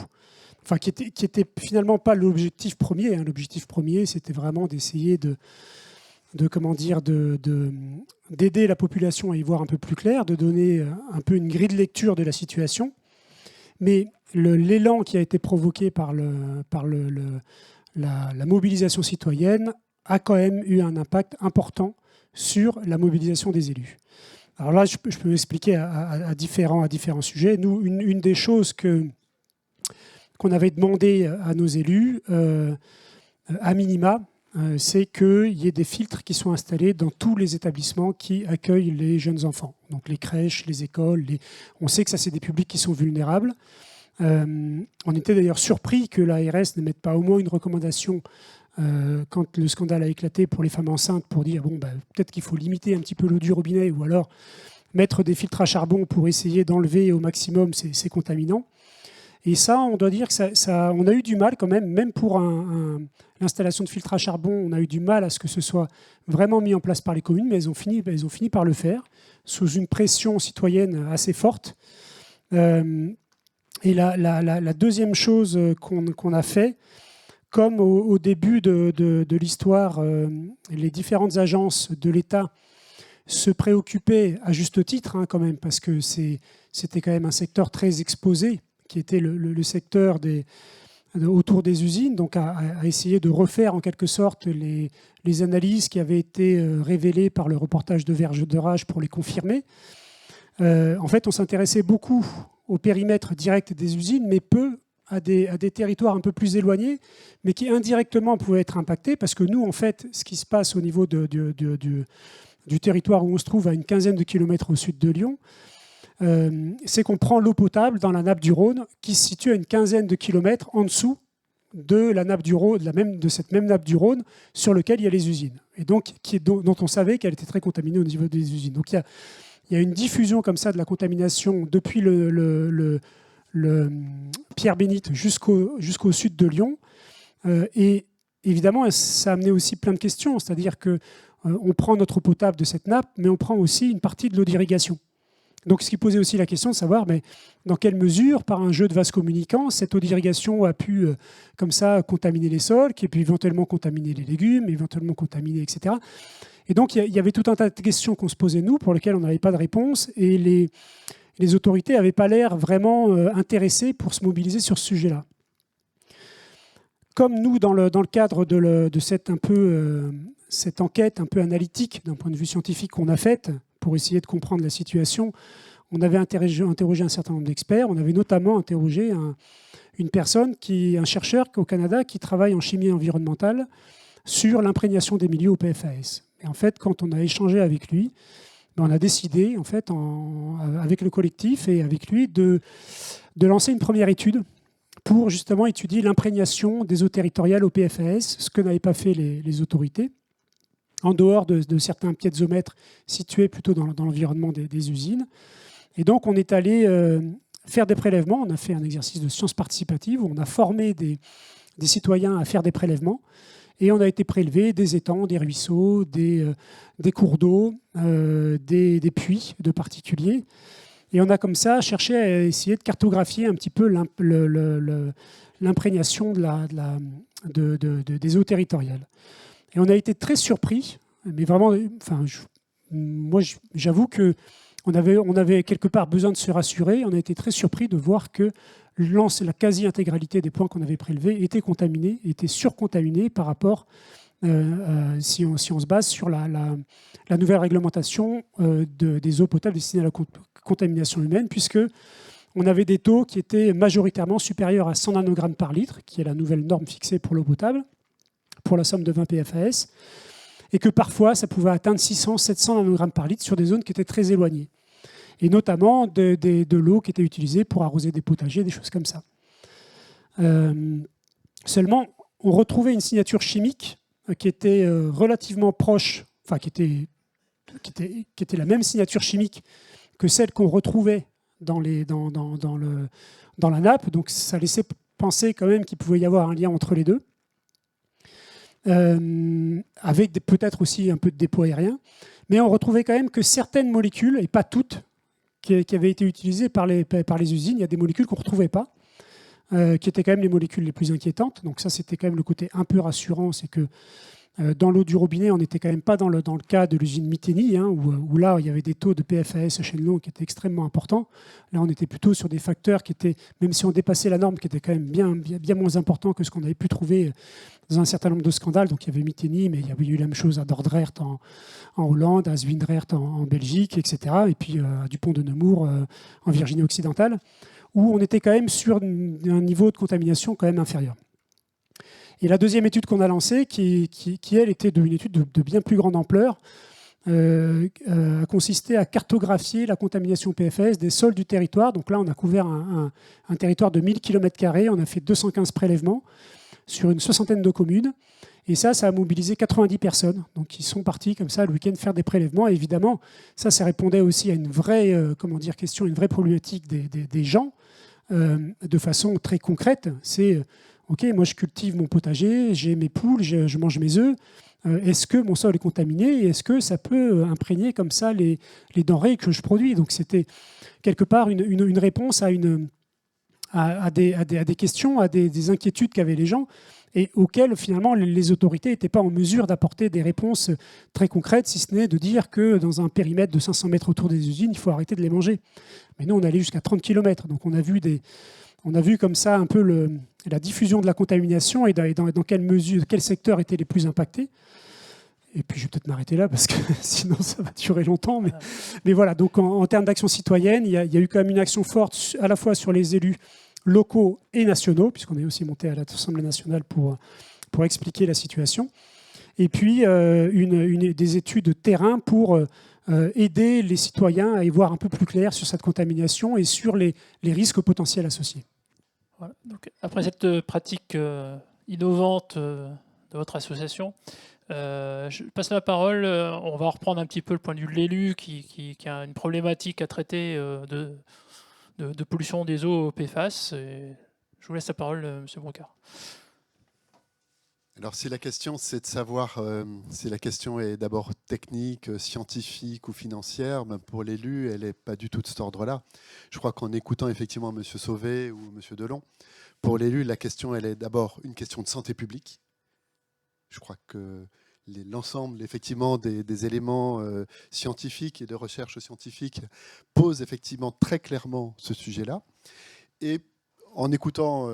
enfin, qui était finalement pas l'objectif premier. L'objectif premier, c'était vraiment d'essayer d'aider la population à y voir un peu plus clair, de donner un peu une grille de lecture de la situation. Mais l'élan qui a été provoqué par la mobilisation citoyenne a quand même eu un impact important sur la mobilisation des élus. Alors là, je peux expliquer à différents sujets. Nous, une des choses qu'on avait demandé à nos élus, à minima, c'est qu'il y ait des filtres qui soient installés dans tous les établissements qui accueillent les jeunes enfants. Donc les crèches, les écoles. On sait que ça, c'est des publics qui sont vulnérables. On était d'ailleurs surpris que l'ARS ne mette pas au moins une recommandation quand le scandale a éclaté pour les femmes enceintes pour dire peut-être qu'il faut limiter un petit peu l'eau du robinet ou alors mettre des filtres à charbon pour essayer d'enlever au maximum ces contaminants. Et ça, on doit dire que on a eu du mal quand même pour l'installation de filtres à charbon, on a eu du mal à ce que ce soit vraiment mis en place par les communes, mais elles ont fini par le faire sous une pression citoyenne assez forte. Et la deuxième chose qu'on a fait, comme au début de l'histoire, les différentes agences de l'État se préoccupaient à juste titre quand même, parce que c'était quand même un secteur très exposé, qui était le secteur autour des usines, donc à essayer de refaire en quelque sorte les analyses qui avaient été révélées par le reportage de Verge de Rage pour les confirmer. En fait, on s'intéressait beaucoup au périmètre direct des usines, mais peu à des territoires un peu plus éloignés, mais qui indirectement pouvaient être impactés, parce que nous, en fait, ce qui se passe au niveau du territoire où on se trouve à une quinzaine de kilomètres au sud de Lyon, c'est qu'on prend l'eau potable dans la nappe du Rhône, qui se situe à une quinzaine de kilomètres en dessous de la nappe du Rhône, de cette même nappe du Rhône sur laquelle il y a les usines, et donc dont on savait qu'elle était très contaminée au niveau des usines. Donc il y a une diffusion comme ça de la contamination depuis le Pierre-Bénite jusqu'au sud de Lyon. Et évidemment, ça a amené aussi plein de questions. C'est-à-dire qu'on prend notre eau potable de cette nappe, mais on prend aussi une partie de l'eau d'irrigation. Donc, ce qui posait aussi la question de savoir dans quelle mesure, par un jeu de vases communicants, cette eau d'irrigation a pu, comme ça, contaminer les sols, qui a pu éventuellement contaminer les légumes, éventuellement contaminer, etc. Et donc, il y avait tout un tas de questions qu'on se posait, nous, pour lesquelles on n'avait pas de réponse. Et les autorités n'avaient pas l'air vraiment intéressées pour se mobiliser sur ce sujet-là. Comme nous, dans le cadre de cette enquête un peu analytique, d'un point de vue scientifique qu'on a faite, pour essayer de comprendre la situation, on avait interrogé un certain nombre d'experts. On avait notamment interrogé un chercheur au Canada qui travaille en chimie environnementale sur l'imprégnation des milieux au PFAS. Et en fait, quand on a échangé avec lui, on a décidé, en fait, avec le collectif et avec lui, de lancer une première étude pour justement étudier l'imprégnation des eaux territoriales au PFAS, ce que n'avaient pas fait les autorités, en dehors de certains piézomètres situés plutôt dans l'environnement des usines. Et donc, on est allé faire des prélèvements. On a fait un exercice de sciences participatives où on a formé des citoyens à faire des prélèvements. Et on a été prélever des étangs, des ruisseaux, des cours d'eau, des puits de particuliers. Et on a comme ça cherché à essayer de cartographier un petit peu l'imprégnation des eaux territoriales. Et on a été très surpris, mais vraiment, moi j'avoue qu'on avait quelque part besoin de se rassurer. On a été très surpris de voir que la quasi-intégralité des points qu'on avait prélevés étaient contaminés, étaient surcontaminés par rapport, si on se base sur la nouvelle réglementation des eaux potables destinées à la contamination humaine, puisque on avait des taux qui étaient majoritairement supérieurs à 100 nanogrammes par litre, qui est la nouvelle norme fixée pour l'eau potable, pour la somme de 20 PFAS, et que parfois ça pouvait atteindre 600-700 nanogrammes par litre sur des zones qui étaient très éloignées, et notamment de l'eau qui était utilisée pour arroser des potagers, des choses comme ça. Seulement, on retrouvait une signature chimique qui était relativement proche, qui était la même signature chimique que celle qu'on retrouvait dans la nappe, donc ça laissait penser quand même qu'il pouvait y avoir un lien entre les deux, avec peut-être aussi un peu de dépôt aérien. Mais on retrouvait quand même que certaines molécules, et pas toutes, qui avaient été utilisées par les usines, il y a des molécules qu'on ne retrouvait pas, qui étaient quand même les molécules les plus inquiétantes. Donc ça, c'était quand même le côté un peu rassurant, c'est que dans l'eau du robinet, on n'était quand même pas dans le cas de l'usine Miteni, hein, où là, il y avait des taux de PFAS chez nous qui étaient extrêmement importants. Là, on était plutôt sur des facteurs qui étaient, même si on dépassait la norme, qui étaient quand même bien moins importants que ce qu'on avait pu trouver dans un certain nombre de scandales. Donc il y avait Miteni, mais il y avait eu la même chose à Dordrecht en Hollande, à Zwijndrecht en Belgique, etc. Et puis à Dupont de Nemours en Virginie occidentale, où on était quand même sur un niveau de contamination quand même inférieur. Et la deuxième étude qu'on a lancée, qui elle, était une étude de bien plus grande ampleur, a consisté à cartographier la contamination PFAS des sols du territoire. Donc là, on a couvert un territoire de 1000 km², on a fait 215 prélèvements sur une soixantaine de communes. Et ça a mobilisé 90 personnes. Donc ils sont partis comme ça le week-end faire des prélèvements. Et évidemment, ça répondait aussi à une vraie question, une vraie problématique des gens, de façon très concrète. C'est OK, moi je cultive mon potager, j'ai mes poules, je mange mes œufs. Est-ce que mon sol est contaminé et est-ce que ça peut imprégner comme ça les denrées que je produis? Donc c'était quelque part une réponse à des questions, à des inquiétudes qu'avaient les gens et auxquelles finalement les autorités n'étaient pas en mesure d'apporter des réponses très concrètes, si ce n'est de dire que dans un périmètre de 500 mètres autour des usines, il faut arrêter de les manger. Mais nous, on allait jusqu'à 30 km. Donc on a vu comme ça un peu la diffusion de la contamination et dans quelle mesure, quels secteurs étaient les plus impactés. Et puis je vais peut-être m'arrêter là parce que sinon ça va durer longtemps. Mais voilà, donc en termes d'action citoyenne, il y a eu quand même une action forte à la fois sur les élus locaux et nationaux, puisqu'on est aussi monté à l'Assemblée nationale pour expliquer la situation. Et puis des études de terrain pour aider les citoyens à y voir un peu plus clair sur cette contamination et sur les risques potentiels associés. Voilà. Donc, après cette pratique innovante de votre association, je passe la parole. On va reprendre un petit peu le point de vue de l'élu qui a une problématique à traiter de pollution des eaux au PFAS. Et je vous laisse la parole, M. Brocard. Alors si la question c'est de savoir si la question est d'abord technique, scientifique ou financière, ben pour l'élu, elle n'est pas du tout de cet ordre-là. Je crois qu'en écoutant effectivement M. Sauvé ou M. Delon, pour l'élu, la question elle est d'abord une question de santé publique. Je crois que l'ensemble effectivement des éléments scientifiques et de recherche scientifique pose effectivement très clairement ce sujet-là. Et en écoutant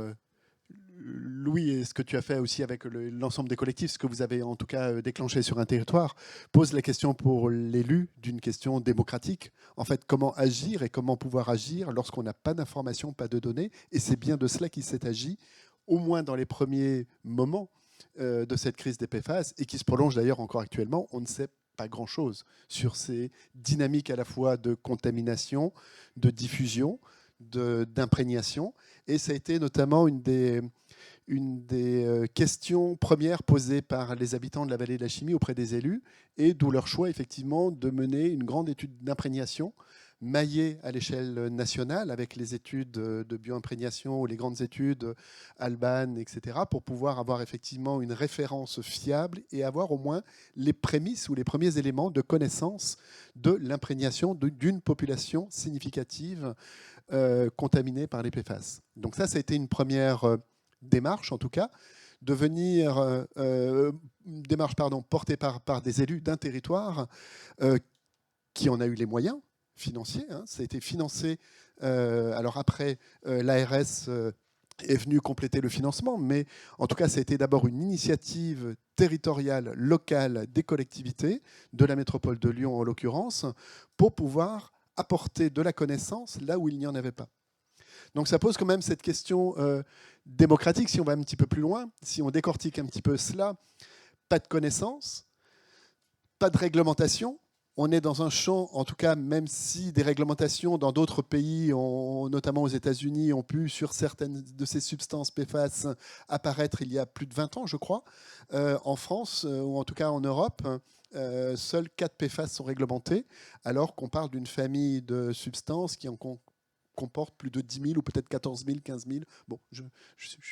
Louis, et ce que tu as fait aussi avec l'ensemble des collectifs, ce que vous avez en tout cas déclenché sur un territoire, pose la question pour l'élu d'une question démocratique. En fait, comment agir et comment pouvoir agir lorsqu'on n'a pas d'informations, pas de données. Et c'est bien de cela qu'il s'est agi, au moins dans les premiers moments de cette crise des PFAS, et qui se prolonge d'ailleurs encore actuellement. On ne sait pas grand-chose sur ces dynamiques à la fois de contamination, de diffusion, d'imprégnation. Et ça a été notamment une des questions premières posées par les habitants de la vallée de la Chimie auprès des élus, et d'où leur choix effectivement de mener une grande étude d'imprégnation maillée à l'échelle nationale avec les études de bioimprégnation ou les grandes études Alban, etc., pour pouvoir avoir effectivement une référence fiable et avoir au moins les prémices ou les premiers éléments de connaissance de l'imprégnation d'une population significative contaminée par les PFAS. Donc ça a été une première démarche, en tout cas, de venir, démarche portée par des élus d'un territoire qui en a eu les moyens financiers. Ça a été financé. Alors après, l'ARS est venue compléter le financement, mais en tout cas, ça a été d'abord une initiative territoriale, locale des collectivités, de la métropole de Lyon en l'occurrence, pour pouvoir apporter de la connaissance là où il n'y en avait pas. Donc ça pose quand même cette question démocratique, si on va un petit peu plus loin, si on décortique un petit peu cela, pas de connaissance, pas de réglementation. On est dans un champ, en tout cas, même si des réglementations dans d'autres pays, notamment aux États-Unis, ont pu, sur certaines de ces substances PFAS, apparaître il y a plus de 20 ans, je crois. En France, ou en tout cas en Europe, seuls 4 PFAS sont réglementés, alors qu'on parle d'une famille de substances qui en compte comporte plus de 10 000 ou peut-être 14 000, 15 000. Bon, je ne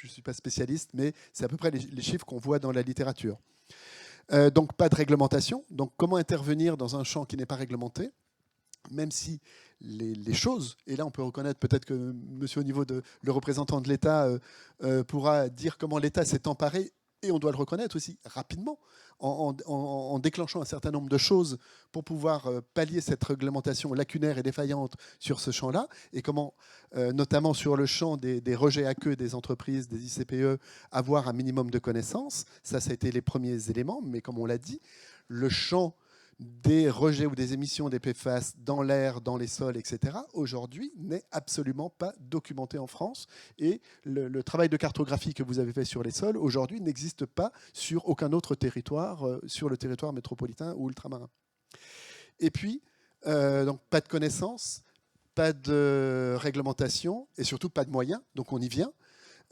suis pas spécialiste, mais c'est à peu près les chiffres qu'on voit dans la littérature. Donc pas de réglementation. Donc comment intervenir dans un champ qui n'est pas réglementé, même si les choses, et là on peut reconnaître peut-être que monsieur au niveau de le représentant de l'État pourra dire comment l'État s'est emparé, et on doit le reconnaître aussi rapidement, en déclenchant un certain nombre de choses pour pouvoir pallier cette réglementation lacunaire et défaillante sur ce champ-là, et comment, notamment sur le champ des rejets à queue des entreprises, des ICPE, avoir un minimum de connaissances. Ça a été les premiers éléments, mais comme on l'a dit, le champ des rejets ou des émissions des PFAS dans l'air, dans les sols, etc., aujourd'hui n'est absolument pas documenté en France. Et le travail de cartographie que vous avez fait sur les sols, aujourd'hui, n'existe pas sur aucun autre territoire, sur le territoire métropolitain ou ultramarin. Et puis, donc, pas de connaissances, pas de réglementation et surtout pas de moyens, donc on y vient.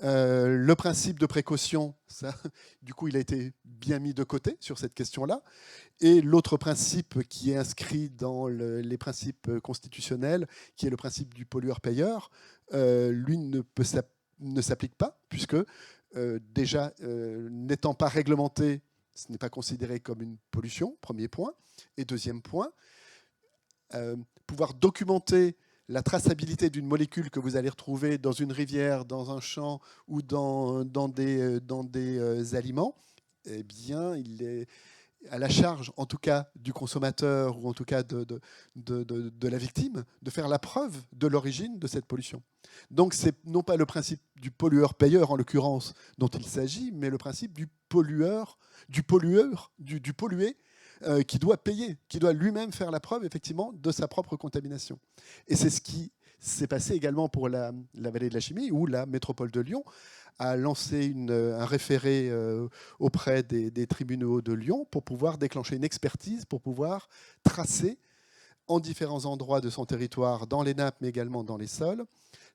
Le principe de précaution, ça, du coup, il a été bien mis de côté sur cette question-là. Et l'autre principe qui est inscrit dans les principes constitutionnels, qui est le principe du pollueur-payeur, lui ne s'applique pas, puisque déjà, n'étant pas réglementé, ce n'est pas considéré comme une pollution, premier point. Et deuxième point, pouvoir documenter la traçabilité d'une molécule que vous allez retrouver dans une rivière, dans un champ ou dans des aliments, eh bien, il est à la charge, en tout cas, du consommateur ou en tout cas de la victime, de faire la preuve de l'origine de cette pollution. Donc, c'est non pas le principe du pollueur-payeur, en l'occurrence, dont il s'agit, mais le principe du pollué, qui doit payer, qui doit lui-même faire la preuve, effectivement, de sa propre contamination. Et c'est ce qui s'est passé également pour la vallée de la Chimie, où la métropole de Lyon a lancé un référé auprès des tribunaux de Lyon pour pouvoir déclencher une expertise, pour pouvoir tracer en différents endroits de son territoire, dans les nappes, mais également dans les sols,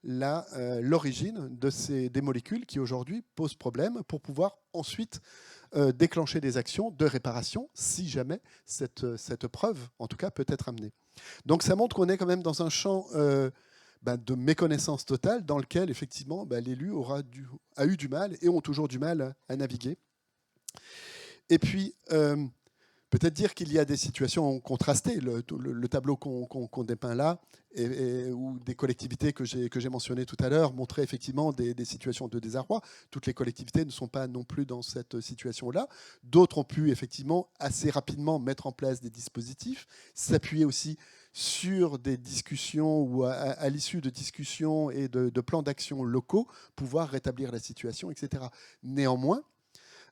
l'origine des molécules qui aujourd'hui posent problème, pour pouvoir ensuite déclencher des actions de réparation si jamais cette preuve, en tout cas, peut être amenée. Donc ça montre qu'on est quand même dans un champ de méconnaissance totale dans lequel, effectivement, l'élu a eu du mal et ont toujours du mal à naviguer. Et puis, peut-être dire qu'il y a des situations contrastées. Le tableau qu'on dépeint là, ou des collectivités que j'ai mentionnées tout à l'heure, montrait effectivement des situations de désarroi. Toutes les collectivités ne sont pas non plus dans cette situation-là. D'autres ont pu effectivement assez rapidement mettre en place des dispositifs, s'appuyer aussi sur des discussions ou à l'issue de discussions et de plans d'action locaux, pouvoir rétablir la situation, etc. Néanmoins,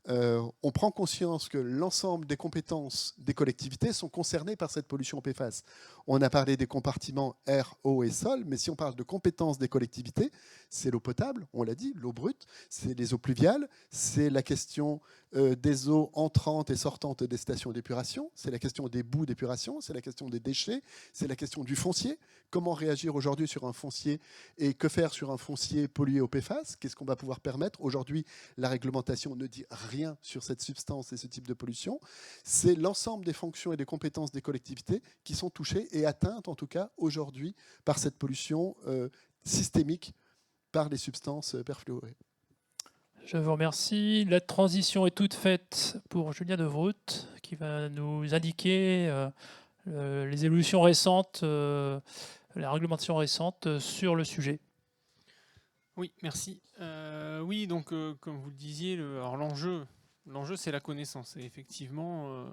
on prend conscience que l'ensemble des compétences des collectivités sont concernées par cette pollution PFAS. On a parlé des compartiments air, eau et sol, mais si on parle de compétences des collectivités, c'est l'eau potable, on l'a dit, l'eau brute, c'est les eaux pluviales, c'est la question des eaux entrantes et sortantes des stations d'épuration, c'est la question des boues d'épuration, c'est la question des déchets, c'est la question du foncier. Comment réagir aujourd'hui sur un foncier et que faire sur un foncier pollué au PFAS? Qu'est-ce qu'on va pouvoir permettre? Aujourd'hui, la réglementation ne dit rien sur cette substance et ce type de pollution. C'est l'ensemble des fonctions et des compétences des collectivités qui sont touchées et atteintes, en tout cas aujourd'hui, par cette pollution systémique par les substances perfluorées. Je vous remercie. La transition est toute faite pour Julien Devrout, qui va nous indiquer les évolutions récentes, la réglementation récente sur le sujet. Oui, merci. Oui, donc comme vous le disiez, l'enjeu c'est la connaissance. Et effectivement,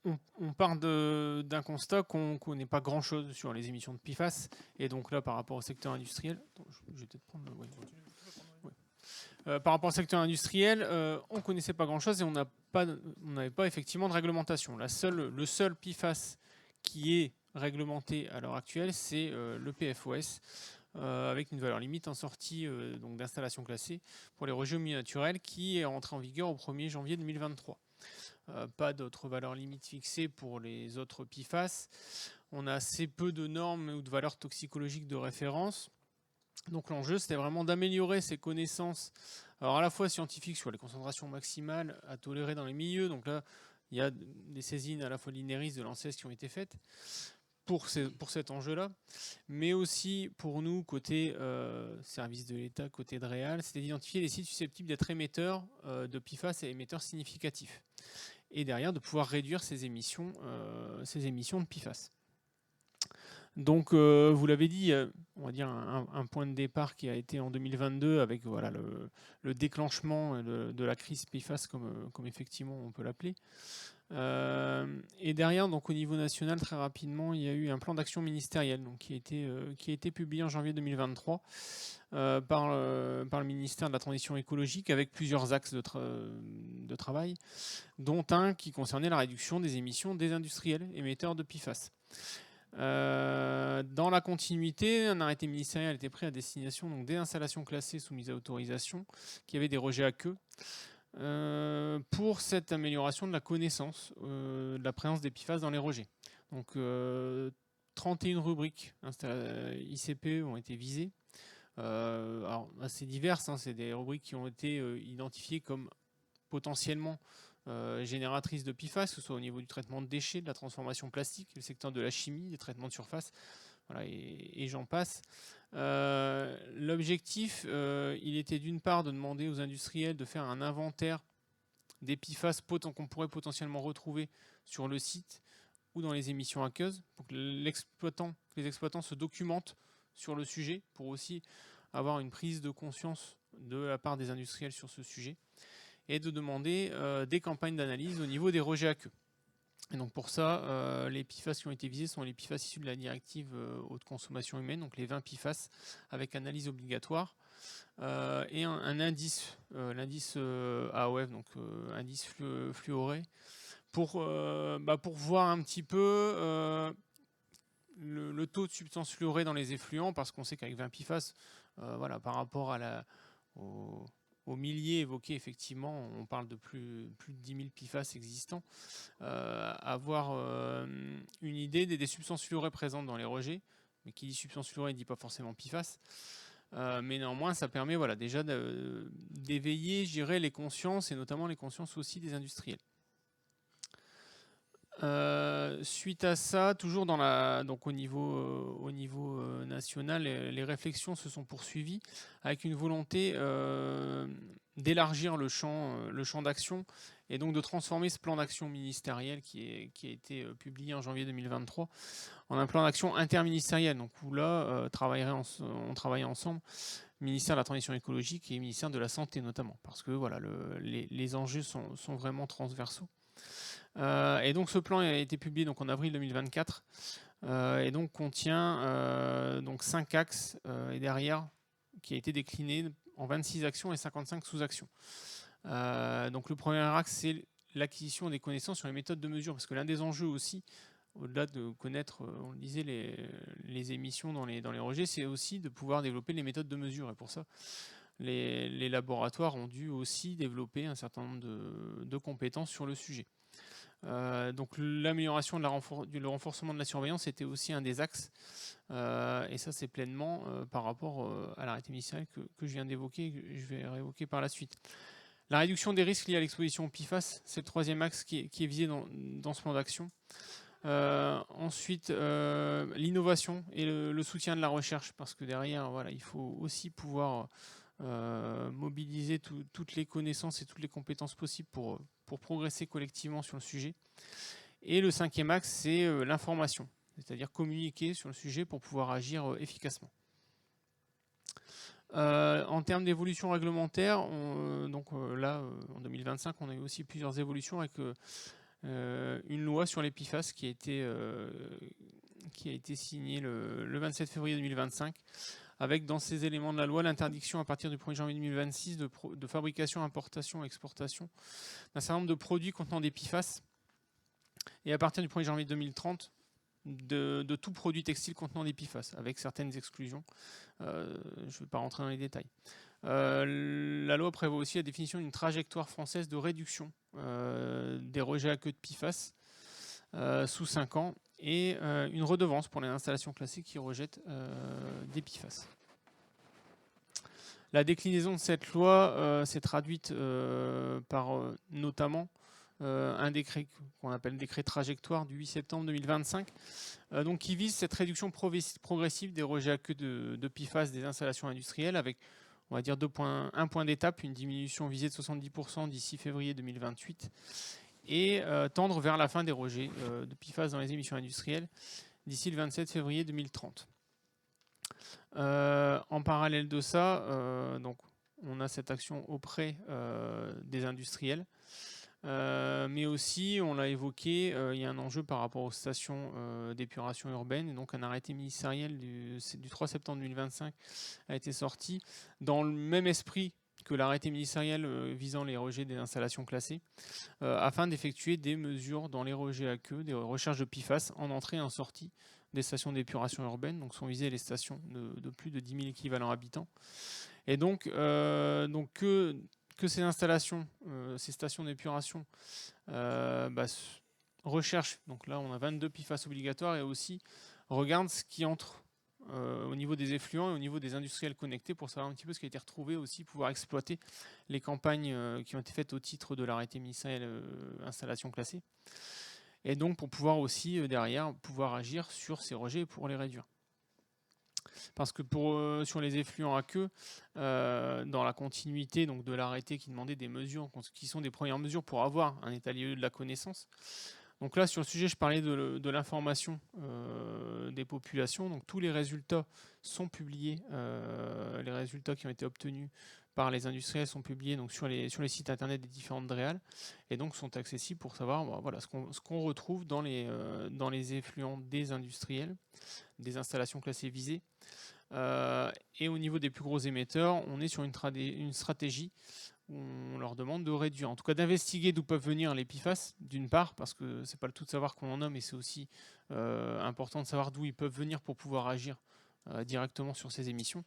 on part d'un constat qu'on ne connaît pas grand-chose sur les émissions de PFAS. Et donc là, par rapport au secteur industriel, je vais peut-être prendre. Par rapport au secteur industriel, on ne connaissait pas grand-chose et on n'avait pas effectivement de réglementation. Le seul PFAS qui est réglementé à l'heure actuelle, c'est le PFOS, avec une valeur limite en sortie d'installation classée pour les rejets naturels, qui est entré en vigueur au 1er janvier 2023. Pas d'autres valeurs limites fixées pour les autres PFAS. On a assez peu de normes ou de valeurs toxicologiques de référence. Donc l'enjeu, c'était vraiment d'améliorer ses connaissances, alors à la fois scientifiques sur les concentrations maximales à tolérer dans les milieux. Donc là, il y a des saisines à la fois de l'INERIS, de l'ANSES qui ont été faites, pour cet enjeu-là, mais aussi pour nous, côté service de l'État, côté de Réal, c'est d'identifier les sites susceptibles d'être émetteurs de PFAS et émetteurs significatifs. Et derrière, de pouvoir réduire ces émissions de PFAS. Donc, vous l'avez dit, on va dire un point de départ qui a été en 2022 avec voilà, le déclenchement de la crise PFAS, comme effectivement on peut l'appeler. Et derrière, donc, au niveau national, très rapidement, il y a eu un plan d'action ministériel donc, qui a été publié en janvier 2023 par le ministère de la Transition écologique avec plusieurs axes de travail, dont un qui concernait la réduction des émissions des industriels émetteurs de PFAS. Dans la continuité, un arrêté ministériel a été pris à destination donc, des installations classées soumises à autorisation qui avaient des rejets à queue pour cette amélioration de la connaissance de la présence des PFAS dans les rejets. Donc 31 rubriques ICPE ont été visées. Alors assez diverses, hein, c'est des rubriques qui ont été identifiées comme potentiellement génératrices de PFAS, que ce soit au niveau du traitement de déchets, de la transformation plastique, le secteur de la chimie, des traitements de surface, voilà, et j'en passe. L'objectif, il était d'une part de demander aux industriels de faire un inventaire des PFAS qu'on pourrait potentiellement retrouver sur le site ou dans les émissions aqueuses, pour que les exploitants se documentent sur le sujet, pour aussi avoir une prise de conscience de la part des industriels sur ce sujet, et de demander des campagnes d'analyse au niveau des rejets à queue. Et donc pour ça, les PFAS qui ont été visés sont les PFAS issus de la directive haute consommation humaine, donc les 20 PFAS avec analyse obligatoire, et un indice, l'indice AOF, donc indice fluoré, pour voir un petit peu le taux de substances fluorées dans les effluents, parce qu'on sait qu'avec 20 PFAS, voilà, par rapport aux milliers évoqués, effectivement, on parle de plus de 10 000 PFAS existants, avoir une idée des substances fluorées présentes dans les rejets, mais qui dit substances fluorées ne dit pas forcément PFAS, mais néanmoins ça permet voilà, déjà d'éveiller, je dirais, les consciences, et notamment les consciences aussi des industriels. Suite à ça, toujours donc au niveau national, les réflexions se sont poursuivies avec une volonté d'élargir le champ d'action, et donc de transformer ce plan d'action ministériel qui a été publié en janvier 2023 en un plan d'action interministériel, donc où là on travaillait ensemble, ministère de la Transition écologique et ministère de la Santé notamment, parce que voilà, les enjeux sont vraiment transversaux. Et donc ce plan a été publié donc en avril 2024 et donc contient donc 5 axes et derrière qui a été décliné en 26 actions et 55 sous-actions. Donc le premier axe, c'est l'acquisition des connaissances sur les méthodes de mesure, parce que l'un des enjeux aussi, au-delà de connaître, on le disait, les émissions dans les rejets, c'est aussi de pouvoir développer les méthodes de mesure, et pour ça les laboratoires ont dû aussi développer un certain nombre de compétences sur le sujet. Donc l'amélioration le renforcement de la surveillance était aussi un des axes, et ça c'est pleinement par rapport à l'arrêté ministériel que je viens d'évoquer, que je vais réévoquer par la suite. La réduction des risques liés à l'exposition au PFAS, c'est le troisième axe qui est visé dans ce plan d'action. Ensuite, l'innovation et le soutien de la recherche, parce que derrière, voilà, il faut aussi pouvoir mobiliser toutes les connaissances et toutes les compétences possibles pour progresser collectivement sur le sujet. Et le cinquième axe, c'est l'information, c'est-à-dire communiquer sur le sujet pour pouvoir agir efficacement. En termes d'évolution réglementaire, là, en 2025, on a eu aussi plusieurs évolutions avec une loi sur les PFAS qui a été signée le 27 février 2025, avec dans ces éléments de la loi l'interdiction à partir du 1er janvier 2026 de fabrication, importation et exportation d'un certain nombre de produits contenant des PFAS, et à partir du 1er janvier 2030 de tout produit textile contenant des PFAS, avec certaines exclusions. Je ne vais pas rentrer dans les détails. La loi prévoit aussi la définition d'une trajectoire française de réduction des rejets à queue de PFAS sous 5 ans, et une redevance pour les installations classées qui rejettent des PFAS. La déclinaison de cette loi s'est traduite par notamment un décret qu'on appelle décret trajectoire du 8 septembre 2025, donc qui vise cette réduction progressive des rejets à queue de PFAS des installations industrielles avec, on va dire, un point d'étape, une diminution visée de 70% d'ici février 2028 et tendre vers la fin des rejets de PFAS dans les émissions industrielles d'ici le 27 février 2030. En parallèle de ça, donc, on a cette action auprès des industriels, mais aussi, on l'a évoqué, il y a un enjeu par rapport aux stations d'épuration urbaine, et donc un arrêté ministériel du 3 septembre 2025 a été sorti dans le même esprit que l'arrêté ministériel visant les rejets des installations classées, afin d'effectuer des mesures dans les rejets à queue, des recherches de PFAS en entrée et en sortie des stations d'épuration urbaine, donc sont visées les stations de plus de 10 000 équivalents habitants. Et donc que ces installations, ces stations d'épuration recherchent, donc là on a 22 PFAS obligatoires, et aussi regardent ce qui entre au niveau des effluents et au niveau des industriels connectés pour savoir un petit peu ce qui a été retrouvé, aussi pouvoir exploiter les campagnes qui ont été faites au titre de l'arrêté ministériel installation classée. Et donc pour pouvoir aussi derrière pouvoir agir sur ces rejets pour les réduire. Parce que sur les effluents à queue, dans la continuité donc, de l'arrêté qui demandait des mesures, qui sont des premières mesures pour avoir un état lieu de la connaissance. Donc là, sur le sujet, je parlais de l'information des populations. Donc tous les résultats sont publiés. Les résultats qui ont été obtenus par les industriels sont publiés donc, sur les sites internet des différentes DREAL et donc sont accessibles pour savoir voilà, ce qu'on retrouve dans les effluents des industriels, des installations classées visées. Et au niveau des plus gros émetteurs, on est sur une stratégie où on leur demande de réduire, en tout cas d'investiguer d'où peuvent venir les PFAS, d'une part, parce que c'est pas le tout de savoir qu'on en a, mais c'est aussi important de savoir d'où ils peuvent venir pour pouvoir agir directement sur ces émissions,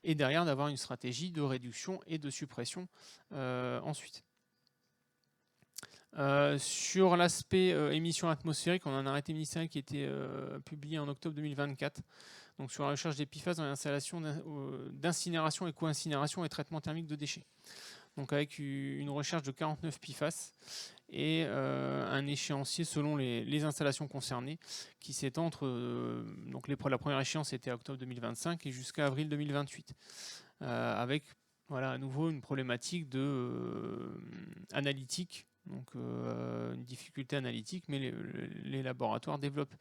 et derrière d'avoir une stratégie de réduction et de suppression ensuite. Sur l'aspect émissions atmosphériques, on a un arrêté ministériel qui a été publié en octobre 2024, donc sur la recherche des PFAS dans les installations d'incinération, éco-incinération et traitement thermique de déchets. Donc avec une recherche de 49 PFAS et un échéancier selon les installations concernées qui s'étend entre donc la première échéance était octobre 2025 et jusqu'à avril 2028, avec voilà à nouveau une problématique analytique. Donc une difficulté analytique, mais les laboratoires développent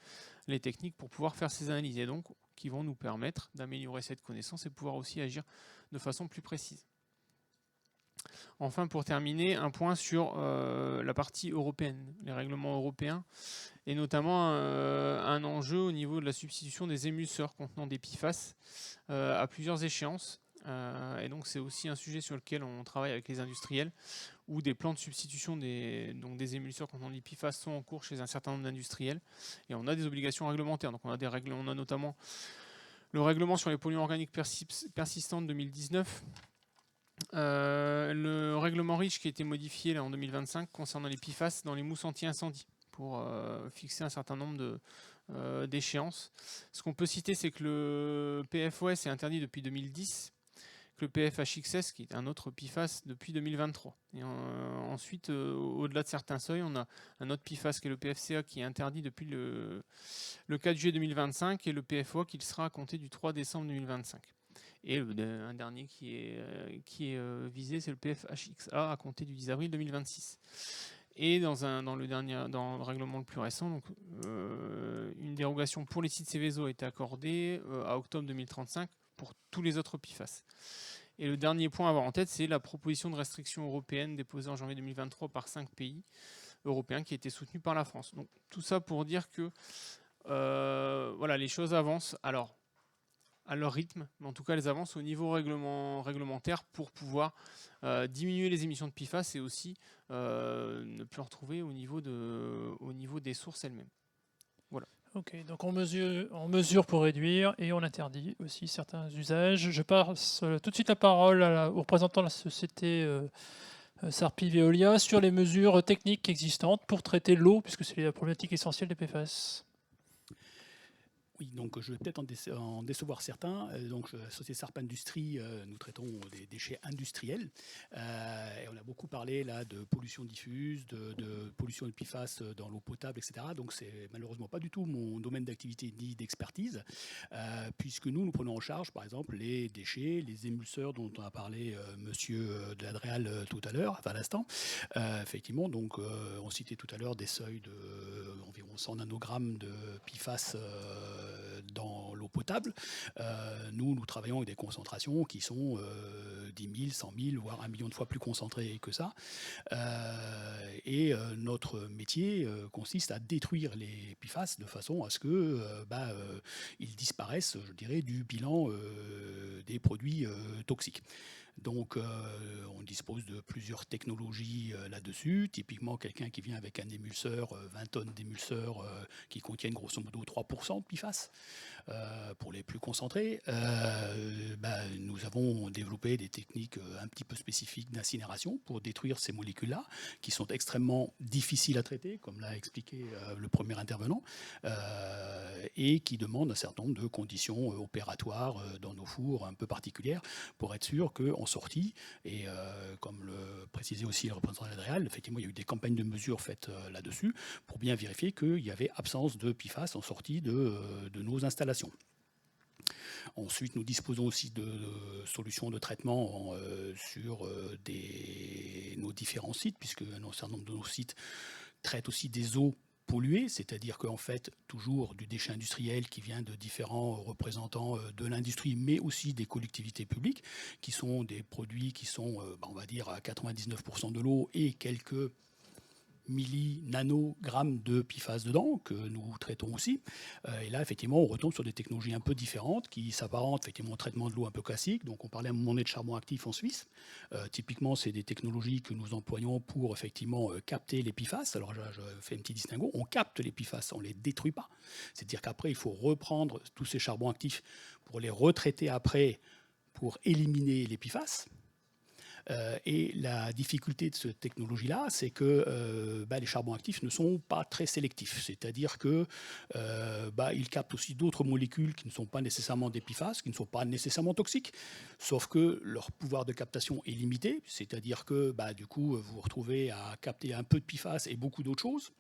les techniques pour pouvoir faire ces analyses, et donc qui vont nous permettre d'améliorer cette connaissance et pouvoir aussi agir de façon plus précise. Enfin, pour terminer, un point sur la partie européenne, les règlements européens, et notamment un enjeu au niveau de la substitution des émulseurs contenant des PFAS à plusieurs échéances. Et donc c'est aussi un sujet sur lequel on travaille avec les industriels, où des plans de substitution des émulseurs contenant des PFAS sont en cours chez un certain nombre d'industriels, et on a des obligations réglementaires. Donc on a notamment le règlement sur les polluants organiques persistants de 2019, le règlement REACH qui a été modifié là, en 2025 concernant les PFAS dans les mousses anti-incendie pour fixer un certain nombre d'échéances. Ce qu'on peut citer, c'est que le PFOS est interdit depuis 2010, que le PFHXS, qui est un autre PFAS, depuis 2023. Et ensuite, au-delà de certains seuils, on a un autre PFAS qui est le PFCA qui est interdit depuis le 4 juillet 2025 et le PFOA qui sera à compter du 3 décembre 2025. Et un dernier qui est visé, c'est le PFHXA à compter du 10 avril 2026. Et dans le règlement le plus récent, donc, une dérogation pour les sites Seveso a été accordée à octobre 2035 pour tous les autres PFAS. Et le dernier point à avoir en tête, c'est la proposition de restriction européenne déposée en janvier 2023 par 5 pays européens qui a été soutenue par la France. Donc tout ça pour dire que voilà, les choses avancent. Alors, à leur rythme, mais en tout cas elles avancent au niveau réglementaire pour pouvoir diminuer les émissions de PFAS et aussi ne plus en retrouver au niveau des sources elles-mêmes. Voilà. Ok, donc on mesure pour réduire et on interdit aussi certains usages. Je passe tout de suite la parole au représentant de la société Sarpi Veolia sur les mesures techniques existantes pour traiter l'eau, puisque c'est la problématique essentielle des PFAS. Oui, donc je vais peut-être en décevoir certains. Donc, la société Sarp Industrie, nous traitons des déchets industriels. Et on a beaucoup parlé là de pollution diffuse, de pollution de PFAS dans l'eau potable, etc. Donc, c'est malheureusement pas du tout mon domaine d'activité ni d'expertise, puisque nous prenons en charge, par exemple, les déchets, les émulseurs dont on a parlé monsieur de l'Adréal tout à l'heure, enfin à l'instant. Effectivement, donc, on citait tout à l'heure des seuils d'environ 100 nanogrammes de PFAS dans l'eau potable. Nous travaillons avec des concentrations qui sont 10 000, 100 000, voire 1 million de fois plus concentrées que ça. Et notre métier consiste à détruire les PFAS de façon à ce que ils disparaissent, je dirais, du bilan des produits toxiques. Donc, on dispose de plusieurs technologies là-dessus. Typiquement, quelqu'un qui vient avec un émulseur, 20 tonnes d'émulseurs qui contiennent grosso modo 3% de PFAS, pour les plus concentrés. Nous avons développé des techniques un petit peu spécifiques d'incinération pour détruire ces molécules-là, qui sont extrêmement difficiles à traiter, comme l'a expliqué le premier intervenant, et qui demandent un certain nombre de conditions opératoires dans nos fours un peu particulières pour être sûr qu'en sortie, et comme le précisait aussi le représentant de l'Adréal, effectivement, il y a eu des campagnes de mesures faites là-dessus pour bien vérifier qu'il y avait absence de PFAS en sortie de nos installations. Ensuite, nous disposons aussi de solutions de traitement sur nos différents sites, puisque un certain nombre de nos sites traitent aussi des eaux polluées, c'est-à-dire qu'en fait, toujours du déchet industriel qui vient de différents représentants de l'industrie, mais aussi des collectivités publiques, qui sont des produits qui sont, on va dire, à 99% de l'eau et quelques nanogrammes de PFAS dedans, que nous traitons aussi. Et là, effectivement, on retombe sur des technologies un peu différentes qui s'apparentent effectivement au traitement de l'eau un peu classique. Donc, on parlait à un moment donné de charbon actif en Suisse. Typiquement, c'est des technologies que nous employons pour effectivement capter les PFAS. Alors, je fais un petit distinguo. On capte les PFAS, on ne les détruit pas. C'est-à-dire qu'après, il faut reprendre tous ces charbons actifs pour les retraiter après pour éliminer les PFAS. Et la difficulté de cette technologie-là, c'est que les charbons actifs ne sont pas très sélectifs. C'est-à-dire qu'ils captent aussi d'autres molécules qui ne sont pas nécessairement des PFAS, qui ne sont pas nécessairement toxiques, sauf que leur pouvoir de captation est limité. C'est-à-dire que du coup, vous vous retrouvez à capter un peu de PFAS et beaucoup d'autres choses.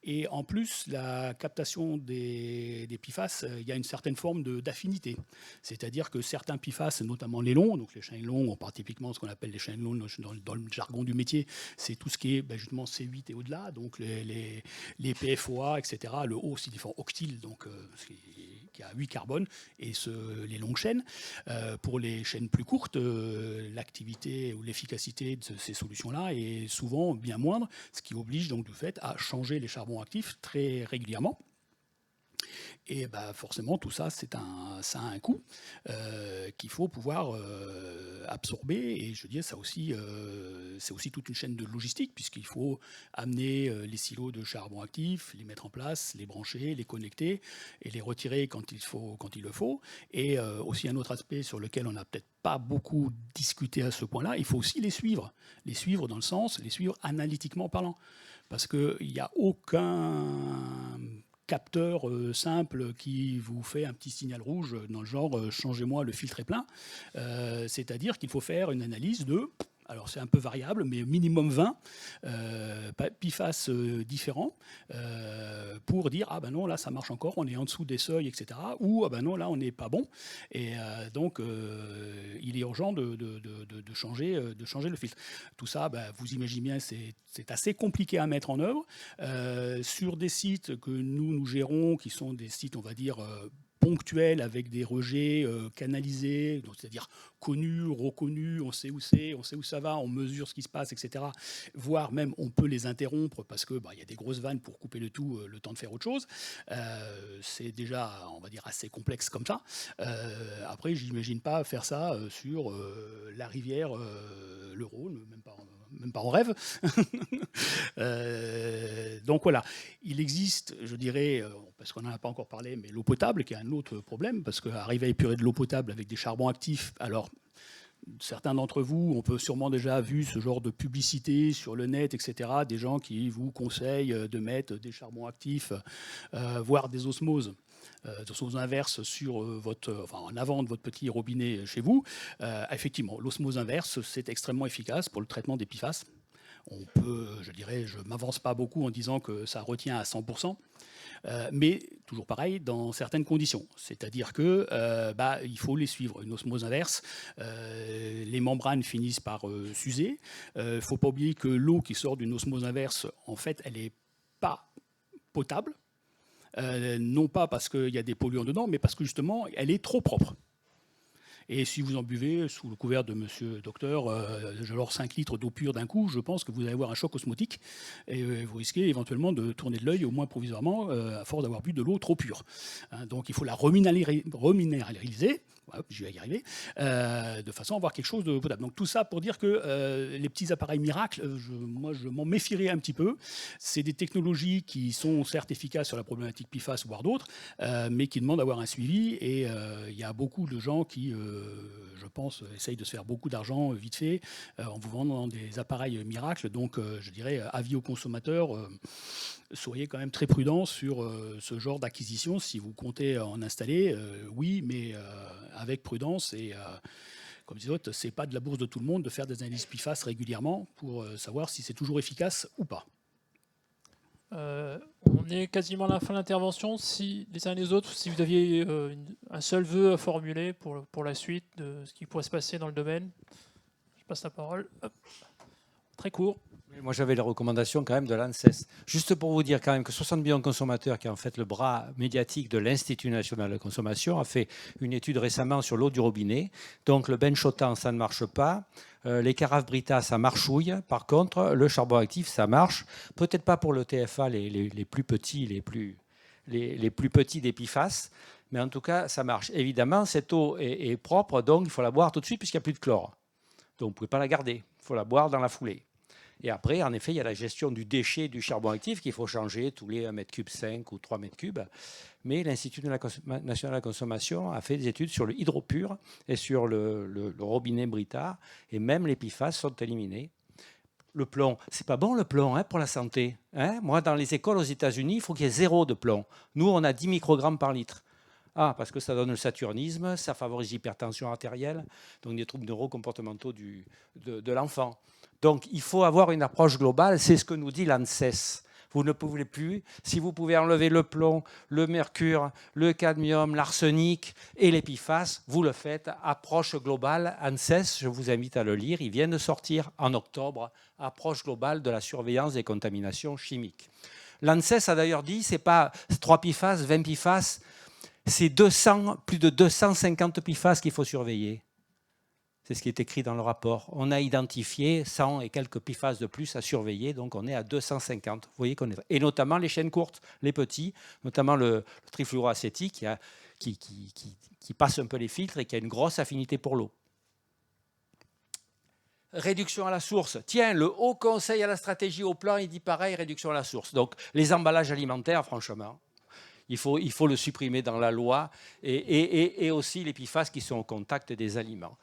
Et en plus, la captation des PFAS, il y a une certaine forme d'affinité. C'est-à-dire que certains PFAS, notamment les longs, donc les chaînes longues, on parle typiquement de ce qu'on appelle les chaînes longues dans le jargon du métier, c'est tout ce qui est justement C8 et au-delà, donc les PFOA, etc. Le O signifie octyle, donc qui a 8 carbones, et les longues chaînes. Pour les chaînes plus courtes, l'activité ou l'efficacité de ces solutions-là est souvent bien moindre, ce qui oblige donc du fait à changer les charbons actifs très régulièrement. Et forcément, tout ça, ça a un coût qu'il faut pouvoir absorber. Et je veux dire, c'est aussi toute une chaîne de logistique, puisqu'il faut amener les silos de charbon actif, les mettre en place, les brancher, les connecter et les retirer quand il le faut. Et aussi un autre aspect sur lequel on n'a peut-être pas beaucoup discuté à ce point-là, il faut aussi les suivre dans le sens, les suivre analytiquement parlant. Parce qu'il n'y a aucun capteur simple qui vous fait un petit signal rouge dans le genre changez-moi, le filtre est plein. C'est-à-dire qu'il faut faire une analyse de, alors c'est un peu variable, mais minimum 20 PFAS différents pour dire ah ben non, là ça marche encore, on est en dessous des seuils, etc. Ou ah ben non, là on n'est pas bon. Et donc il est urgent de changer le filtre. Tout ça, vous imaginez bien, c'est assez compliqué à mettre en œuvre. Sur des sites que nous gérons, qui sont des sites, on va dire, ponctuels, avec des rejets canalisés, c'est-à-dire connus, reconnus, on sait où c'est, on sait où ça va, on mesure ce qui se passe, etc. Voire même, on peut les interrompre parce que y a des grosses vannes pour couper le tout, le temps de faire autre chose. C'est déjà, on va dire, assez complexe comme ça. Après, j'imagine pas faire ça sur la rivière, le Rhône, même pas en rêve. Donc voilà, il existe, je dirais, parce qu'on n'en a pas encore parlé, mais l'eau potable, qui est un autre problème, parce qu'arriver à épurer de l'eau potable avec des charbons actifs, alors certains d'entre vous ont peut sûrement déjà vu ce genre de publicité sur le net, etc. Des gens qui vous conseillent de mettre des charbons actifs, voire des osmoses inverse en avant de votre petit robinet chez vous. Effectivement, l'osmose inverse, c'est extrêmement efficace pour le traitement des PFAS. On peut, je dirais, je ne m'avance pas beaucoup en disant que ça retient à 100%. Mais toujours pareil, dans certaines conditions. C'est-à-dire que il faut les suivre. Une osmose inverse, les membranes finissent par s'user. Il ne faut pas oublier que l'eau qui sort d'une osmose inverse, en fait, elle n'est pas potable. Non pas parce qu'il y a des polluants dedans, mais parce que justement, elle est trop propre. Et si vous en buvez sous le couvert de monsieur docteur, genre 5 litres d'eau pure d'un coup, je pense que vous allez avoir un choc osmotique et vous risquez éventuellement de tourner de l'œil, au moins provisoirement, à force d'avoir bu de l'eau trop pure. Donc il faut la reminéraliser, je vais y arriver, de façon à avoir quelque chose de potable. Donc tout ça pour dire que les petits appareils miracles, moi je m'en méfierais un petit peu. C'est des technologies qui sont certes efficaces sur la problématique PFAS, voire d'autres, mais qui demandent d'avoir un suivi. Et il y a beaucoup de gens qui, je pense, essayent de se faire beaucoup d'argent vite fait en vous vendant des appareils miracles. Donc je dirais, avis aux consommateurs, soyez quand même très prudents sur ce genre d'acquisition. Si vous comptez en installer, oui, mais avec prudence. Et comme disait l'autre, ce n'est pas de la bourse de tout le monde de faire des analyses PFAS régulièrement pour savoir si c'est toujours efficace ou pas. On est quasiment à la fin de l'intervention. Si les uns et les autres, si vous aviez un seul vœu à formuler pour la suite de ce qui pourrait se passer dans le domaine, je passe la parole. Hop. Très court. Moi, j'avais les recommandations quand même de l'ANSES. Juste pour vous dire quand même que 60 millions de consommateurs, qui est en fait le bras médiatique de l'Institut national de la consommation, a fait une étude récemment sur l'eau du robinet. Donc le benchotan, ça ne marche pas. Les carafes Brita, ça marchouille. Par contre, le charbon actif, ça marche. Peut-être pas pour le TFA, les plus petits, les plus petits des PFAS. Mais en tout cas, ça marche. Évidemment, cette eau est propre, donc il faut la boire tout de suite puisqu'il n'y a plus de chlore. Donc vous ne pouvez pas la garder. Il faut la boire dans la foulée. Et après, en effet, il y a la gestion du déchet du charbon actif qu'il faut changer tous les 1,5 m3 ou 3 m3. Mais l'Institut national de la consommation a fait des études sur le hydropur et sur le robinet Brita. Et même les PFAS sont éliminés. Le plomb, c'est pas bon le plomb pour la santé. Moi, dans les écoles aux États-Unis, il faut qu'il y ait 0 de plomb. Nous, on a 10 microgrammes par litre. Parce que ça donne le saturnisme, ça favorise l'hypertension artérielle, donc des troubles neurocomportementaux de l'enfant. Donc il faut avoir une approche globale, c'est ce que nous dit l'ANSES. Vous ne pouvez plus, si vous pouvez enlever le plomb, le mercure, le cadmium, l'arsenic et les PFAS, vous le faites, approche globale. ANSES, je vous invite à le lire, il vient de sortir en octobre, approche globale de la surveillance des contaminations chimiques. L'ANSES a d'ailleurs dit, ce n'est pas 3 PFAS, 20 PFAS, c'est plus de 250 PFAS qu'il faut surveiller. C'est ce qui est écrit dans le rapport. On a identifié 100 et quelques PFAS de plus à surveiller, donc on est à 250. Vous voyez qu'on est... Et notamment les chaînes courtes, les petits, notamment le trifluoroacétique qui passe un peu les filtres et qui a une grosse affinité pour l'eau. Réduction à la source. Tiens, le Haut Conseil à la stratégie au plan, il dit pareil, réduction à la source. Donc les emballages alimentaires, franchement, il faut le supprimer dans la loi et aussi les PFAS qui sont au contact des aliments.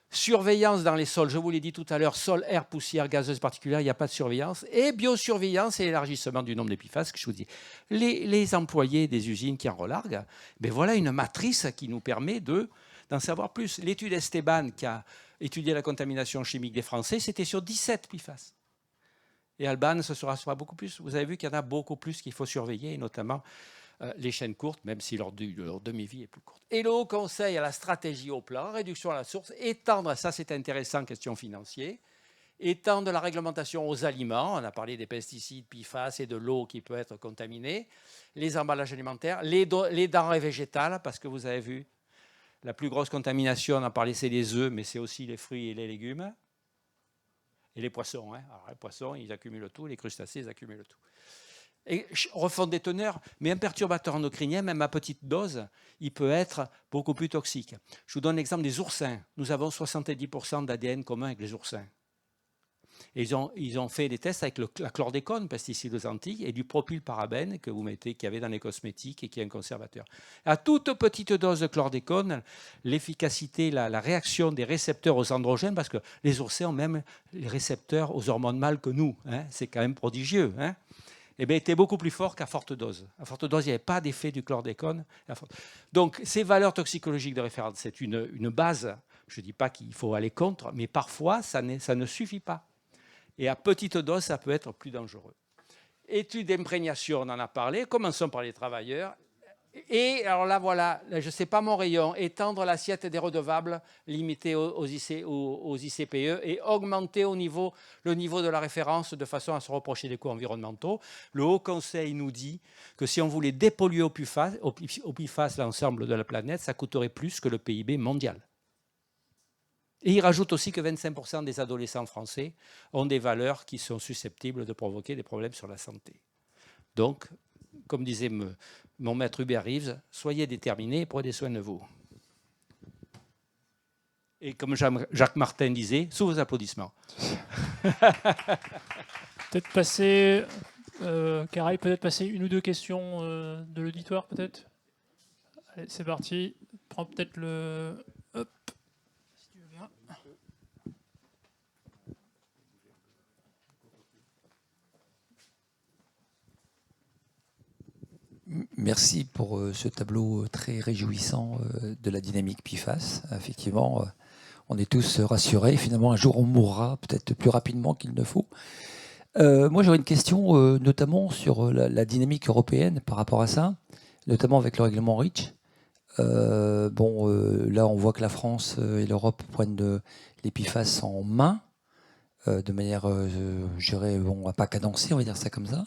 Surveillance dans les sols, je vous l'ai dit tout à l'heure, sol, air, poussière, gazeuse particulière, il n'y a pas de surveillance. Et biosurveillance et élargissement du nombre de PFAS, que je vous dis. Les employés des usines qui en relarguent, ben voilà une matrice qui nous permet d'en savoir plus. L'étude Esteban qui a étudié la contamination chimique des Français, c'était sur 17 PFAS. Et Alban, ce sera beaucoup plus. Vous avez vu qu'il y en a beaucoup plus qu'il faut surveiller, et notamment les chaînes courtes, même si leur demi-vie est plus courte. Et le Haut Conseil à la stratégie au plan, réduction à la source, étendre, ça c'est intéressant, question financière, étendre la réglementation aux aliments, on a parlé des pesticides, PFAS et de l'eau qui peut être contaminée, les emballages alimentaires, les denrées végétales, parce que vous avez vu, la plus grosse contamination, on a parlé, c'est les œufs, mais c'est aussi les fruits et les légumes, et les poissons. Alors, les poissons, ils accumulent tout, les crustacés, ils accumulent tout. Et refondre des teneurs, mais un perturbateur endocrinien, même à petite dose, il peut être beaucoup plus toxique. Je vous donne l'exemple des oursins. Nous avons 70% d'ADN commun avec les oursins. Et ils ont fait des tests avec la chlordécone, pesticide aux Antilles, et du propylparabène que vous mettez, qu'il y avait dans les cosmétiques et qui est un conservateur. À toute petite dose de chlordécone, l'efficacité, la réaction des récepteurs aux androgènes, parce que les oursins ont même les récepteurs aux hormones mâles que nous, hein, c'est quand même prodigieux, hein, eh bien, était beaucoup plus fort qu'à forte dose. À forte dose, il n'y avait pas d'effet du chlordécone. Donc, ces valeurs toxicologiques de référence, c'est une base. Je ne dis pas qu'il faut aller contre, mais parfois, ça ne suffit pas. Et à petite dose, ça peut être plus dangereux. Études d'imprégnation, on en a parlé. Commençons par les travailleurs. Et alors là, voilà, je ne sais pas mon rayon, étendre l'assiette des redevables, limiter aux ICPE et augmenter le niveau de la référence de façon à se reprocher des coûts environnementaux. Le Haut Conseil nous dit que si on voulait dépolluer au PFAS l'ensemble de la planète, ça coûterait plus que le PIB mondial. Et il rajoute aussi que 25% des adolescents français ont des valeurs qui sont susceptibles de provoquer des problèmes sur la santé. Donc, comme disait mon maître Hubert Reeves, soyez déterminés et prenez soin de vous. Et comme Jacques Martin disait, sous vos applaudissements. Peut-être passer, Caraï, peut-être passer une ou deux questions de l'auditoire, peut-être. Allez, c'est parti. Prends peut-être le... Hop. Si tu veux bien. Merci pour ce tableau très réjouissant de la dynamique PFAS. Effectivement, on est tous rassurés. Finalement, un jour, on mourra peut-être plus rapidement qu'il ne faut. Moi, j'aurais une question notamment sur la dynamique européenne par rapport à ça, notamment avec le règlement REACH. Là, on voit que la France et l'Europe prennent les PFAS en main, de manière, je dirais, bon, pas cadencée, on va dire ça comme ça.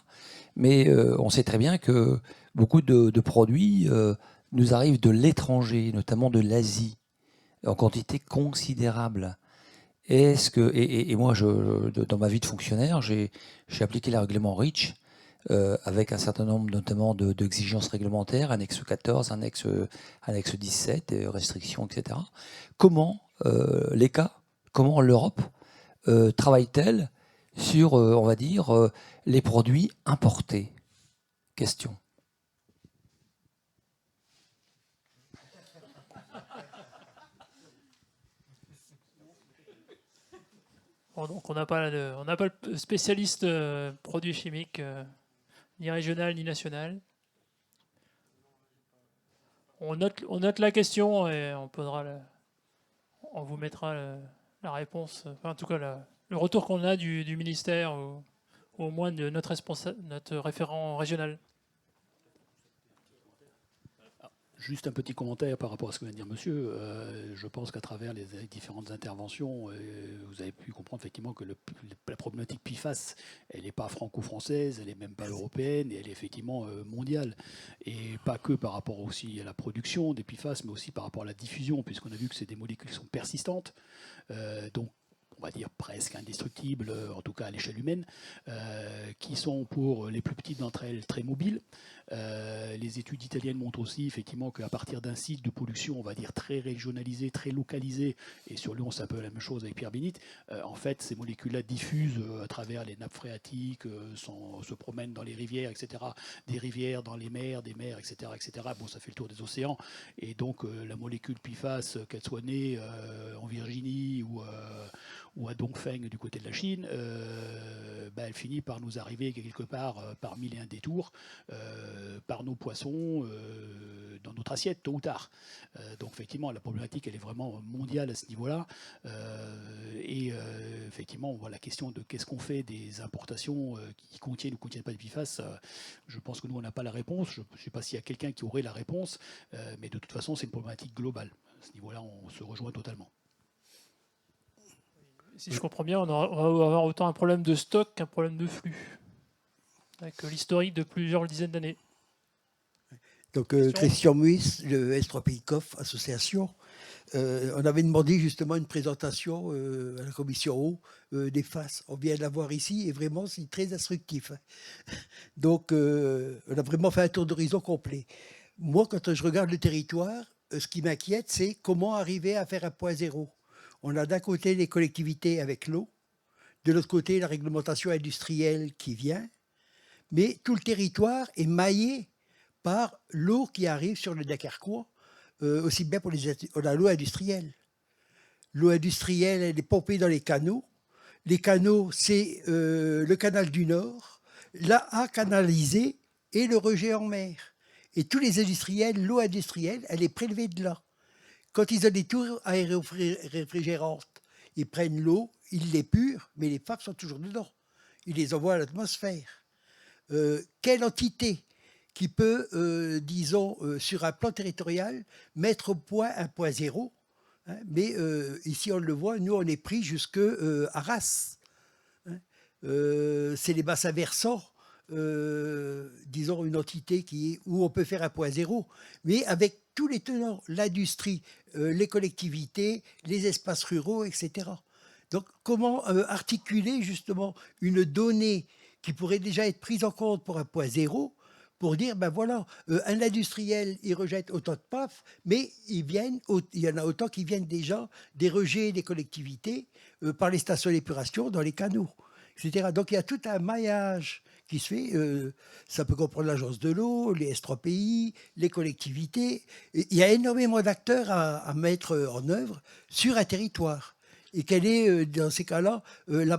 Mais on sait très bien que beaucoup de produits nous arrivent de l'étranger, notamment de l'Asie, en quantité considérable. Et moi, dans ma vie de fonctionnaire, j'ai appliqué le règlement REACH avec un certain nombre notamment d'exigences réglementaires, annexe 14, annexe 17, restrictions, etc. Comment comment l'Europe travaille-t-elle sur, on va dire, les produits importés? Question. Bon, donc on n'a pas le spécialiste produits chimiques, ni régional ni national. On note la question et on vous mettra la réponse, enfin, en tout cas le retour qu'on a du ministère ou au moins de notre référent régional. Juste un petit commentaire par rapport à ce que vient de dire monsieur. Je pense qu'à travers les différentes interventions, vous avez pu comprendre effectivement que la problématique PFAS, elle n'est pas franco-française, elle n'est même pas européenne, et elle est effectivement mondiale. Et pas que par rapport aussi à la production des PFAS, mais aussi par rapport à la diffusion, puisqu'on a vu que c'est des molécules qui sont persistantes. Donc, on va dire presque indestructibles, en tout cas à l'échelle humaine, qui sont pour les plus petites d'entre elles très mobiles. Les études italiennes montrent aussi effectivement qu'à partir d'un site de production, on va dire très régionalisé, très localisé, et sur Lyon c'est un peu la même chose avec Pierre Bénite, en fait ces molécules-là diffusent à travers les nappes phréatiques, se promènent dans les rivières, etc., des rivières dans les mers, des mers, etc., etc. Bon, ça fait le tour des océans, et donc la molécule PFAS, qu'elle soit née en Virginie ou à Dongfeng du côté de la Chine, elle finit par nous arriver quelque part par mille et un détours, par nos poissons, dans notre assiette, tôt ou tard. Donc effectivement, la problématique, elle est vraiment mondiale à ce niveau-là. Effectivement, on voit la question de qu'est-ce qu'on fait des importations qui contiennent ou ne contiennent pas de PFAS. Je pense que nous, on n'a pas la réponse. Je ne sais pas s'il y a quelqu'un qui aurait la réponse, mais de toute façon, c'est une problématique globale. À ce niveau-là, on se rejoint totalement. Si je comprends bien, on va avoir autant un problème de stock qu'un problème de flux, avec l'historique de plusieurs dizaines d'années. Donc, Christian Muis, le S3PICOF Association, on avait demandé justement une présentation à la commission eau des FAS. On vient de la voir ici et vraiment c'est très instructif. Donc, on a vraiment fait un tour d'horizon complet. Moi, quand je regarde le territoire, ce qui m'inquiète, c'est comment arriver à faire un point zéro. On a d'un côté les collectivités avec l'eau, De l'autre côté, la réglementation industrielle qui vient. Mais tout le territoire est maillé par l'eau qui arrive sur le Dunkerquois, aussi bien pour l'eau industrielle. L'eau industrielle, elle est pompée dans les canaux. Les canaux, c'est le canal du Nord, l'A canalisé et le rejet en mer. Et tous les industriels, l'eau industrielle, elle est prélevée de là. Quand ils ont des tours aéroréfrigérantes, ils prennent l'eau, ils l'épurent, mais les fables sont toujours dedans. Ils les envoient à l'atmosphère. Quelle entité qui peut, disons, sur un plan territorial, mettre au point un point zéro, hein, mais ici, on le voit, nous, on est pris jusqu'à Arras. Hein. C'est les bassins versants, disons, une entité où on peut faire un point zéro, mais avec tous les tenants, l'industrie, les collectivités, les espaces ruraux, etc. Donc, comment articuler justement une donnée qui pourrait déjà être prise en compte pour un point zéro, pour dire, ben voilà, un industriel, il rejette autant de PAF, mais il y en a autant qui viennent déjà des rejets des collectivités par les stations d'épuration dans les canaux, etc. Donc, il y a tout un maillage qui se fait. Ça peut comprendre l'agence de l'eau, les S3PI, les collectivités. Et il y a énormément d'acteurs à mettre en œuvre sur un territoire. Et quelle est, dans ces cas-là, la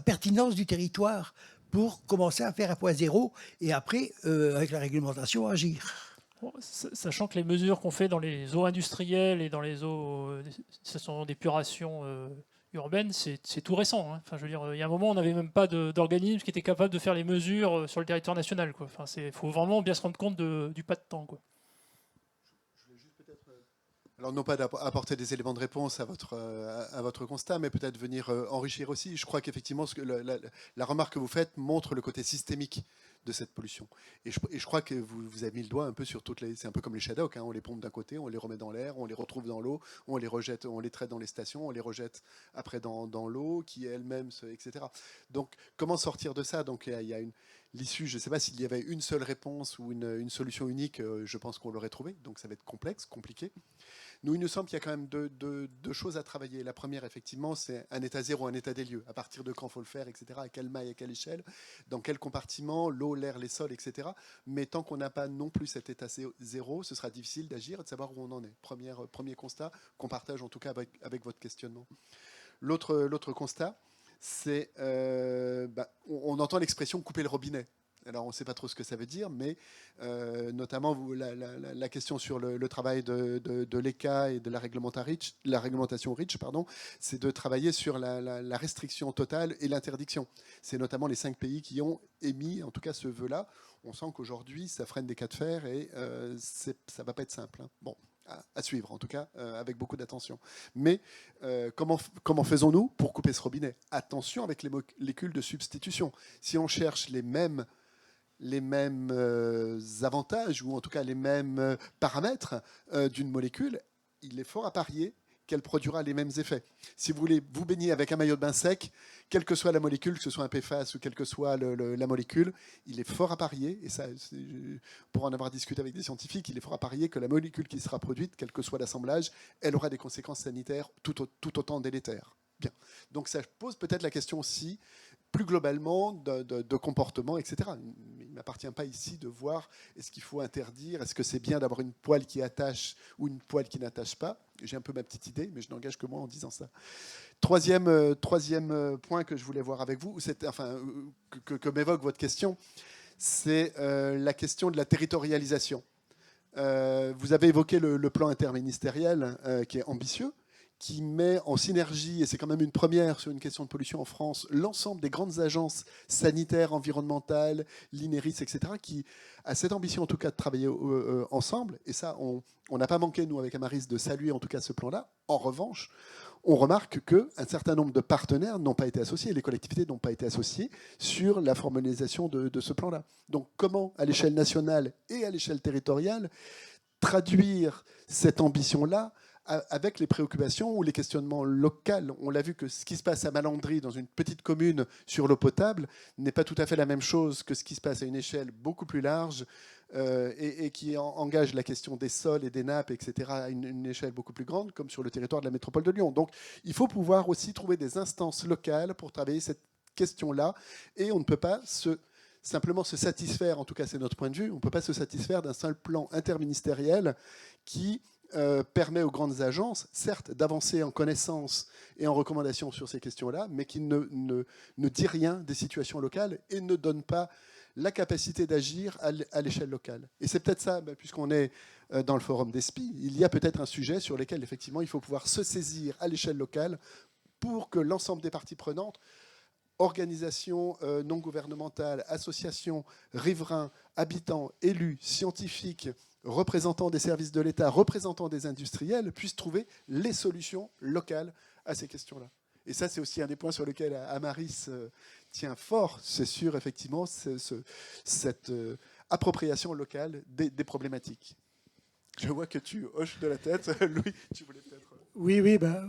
pertinence du territoire pour commencer à faire un point zéro et après, avec la réglementation, agir. Bon, sachant que les mesures qu'on fait dans les eaux industrielles et dans les eaux d'épuration urbaine, c'est tout récent. Hein. Enfin, je veux dire, il y a un moment, on n'avait même pas d'organisme qui était capable de faire les mesures sur le territoire national. Enfin, faut vraiment bien se rendre compte du pas de temps. Quoi. Alors non pas d'apporter des éléments de réponse à votre constat, mais peut-être venir enrichir aussi. Je crois qu'effectivement, la remarque que vous faites montre le côté systémique de cette pollution. Et je crois que vous avez mis le doigt un peu sur toutes les... C'est un peu comme les shadocks, hein, on les pompe d'un côté, on les remet dans l'air, on les retrouve dans l'eau, on les rejette, on les traite dans les stations, on les rejette après dans l'eau, qui elle-même, etc. Donc comment sortir de ça? Donc il y a l'issue, je ne sais pas s'il y avait une seule réponse ou une solution unique, je pense qu'on l'aurait trouvée, donc ça va être complexe, compliqué. Nous, il nous semble qu'il y a quand même deux choses à travailler. La première, effectivement, c'est un état zéro, un état des lieux. À partir de quand il faut le faire, etc. À quelle maille, à quelle échelle, dans quel compartiment, l'eau, l'air, les sols, etc. Mais tant qu'on n'a pas non plus cet état zéro, ce sera difficile d'agir et de savoir où on en est. Premier constat qu'on partage en tout cas avec votre questionnement. L'autre constat, c'est on entend l'expression couper le robinet. Alors on ne sait pas trop ce que ça veut dire, mais notamment la question sur le travail de l'ECA et de la réglementation REACH, c'est de travailler sur la restriction totale et l'interdiction. C'est notamment les 5 pays qui ont émis, en tout cas, ce vœu-là. On sent qu'aujourd'hui, ça freine des cas de fer et ça ne va pas être simple. Hein. Bon, à suivre, en tout cas, avec beaucoup d'attention. Mais comment faisons-nous pour couper ce robinet? Attention avec les molécules de substitution. Si on cherche les mêmes avantages, ou en tout cas les mêmes paramètres d'une molécule, il est fort à parier qu'elle produira les mêmes effets. Si vous voulez vous baigner avec un maillot de bain sec, quelle que soit la molécule, que ce soit un PFAS ou quelle que soit la molécule, il est fort à parier, et ça, pour en avoir discuté avec des scientifiques, il est fort à parier que la molécule qui sera produite, quel que soit l'assemblage, elle aura des conséquences sanitaires tout autant délétères. Bien. Donc ça pose peut-être la question aussi, plus globalement, de comportement, etc. Il ne m'appartient pas ici de voir est-ce qu'il faut interdire, est-ce que c'est bien d'avoir une poêle qui attache ou une poêle qui n'attache pas. J'ai un peu ma petite idée, mais je n'engage que moi en disant ça. Troisième point que je voulais voir avec vous, que m'évoque votre question, c'est la question de la territorialisation. Vous avez évoqué le plan interministériel qui est ambitieux, qui met en synergie, et c'est quand même une première sur une question de pollution en France, l'ensemble des grandes agences sanitaires, environnementales, l'INERIS, etc., qui a cette ambition en tout cas de travailler ensemble. Et ça, on n'a pas manqué, nous, avec Amaris, de saluer en tout cas ce plan-là. En revanche, on remarque qu'un certain nombre de partenaires n'ont pas été associés, les collectivités n'ont pas été associées sur la formalisation de ce plan-là. Donc comment, à l'échelle nationale et à l'échelle territoriale, traduire cette ambition-là avec les préoccupations ou les questionnements locaux? On l'a vu que ce qui se passe à Malandry, dans une petite commune, sur l'eau potable, n'est pas tout à fait la même chose que ce qui se passe à une échelle beaucoup plus large et qui engage la question des sols et des nappes, etc., à une échelle beaucoup plus grande, comme sur le territoire de la métropole de Lyon. Donc il faut pouvoir aussi trouver des instances locales pour travailler cette question-là, et on ne peut pas simplement se satisfaire, en tout cas c'est notre point de vue, on ne peut pas se satisfaire d'un seul plan interministériel qui permet aux grandes agences, certes, d'avancer en connaissances et en recommandations sur ces questions-là, mais qui ne dit rien des situations locales et ne donne pas la capacité d'agir à l'échelle locale. Et c'est peut-être ça, puisqu'on est dans le forum des SPI, il y a peut-être un sujet sur lequel, effectivement, il faut pouvoir se saisir à l'échelle locale pour que l'ensemble des parties prenantes, organisations non gouvernementales, associations, riverains, habitants, élus, scientifiques, représentants des services de l'État, représentants des industriels, puissent trouver les solutions locales à ces questions-là. Et ça, c'est aussi un des points sur lesquels Amaris tient fort, c'est sûr, effectivement, cette appropriation locale des problématiques. Je vois que tu hoches de la tête. Louis, tu voulais peut-être... Oui,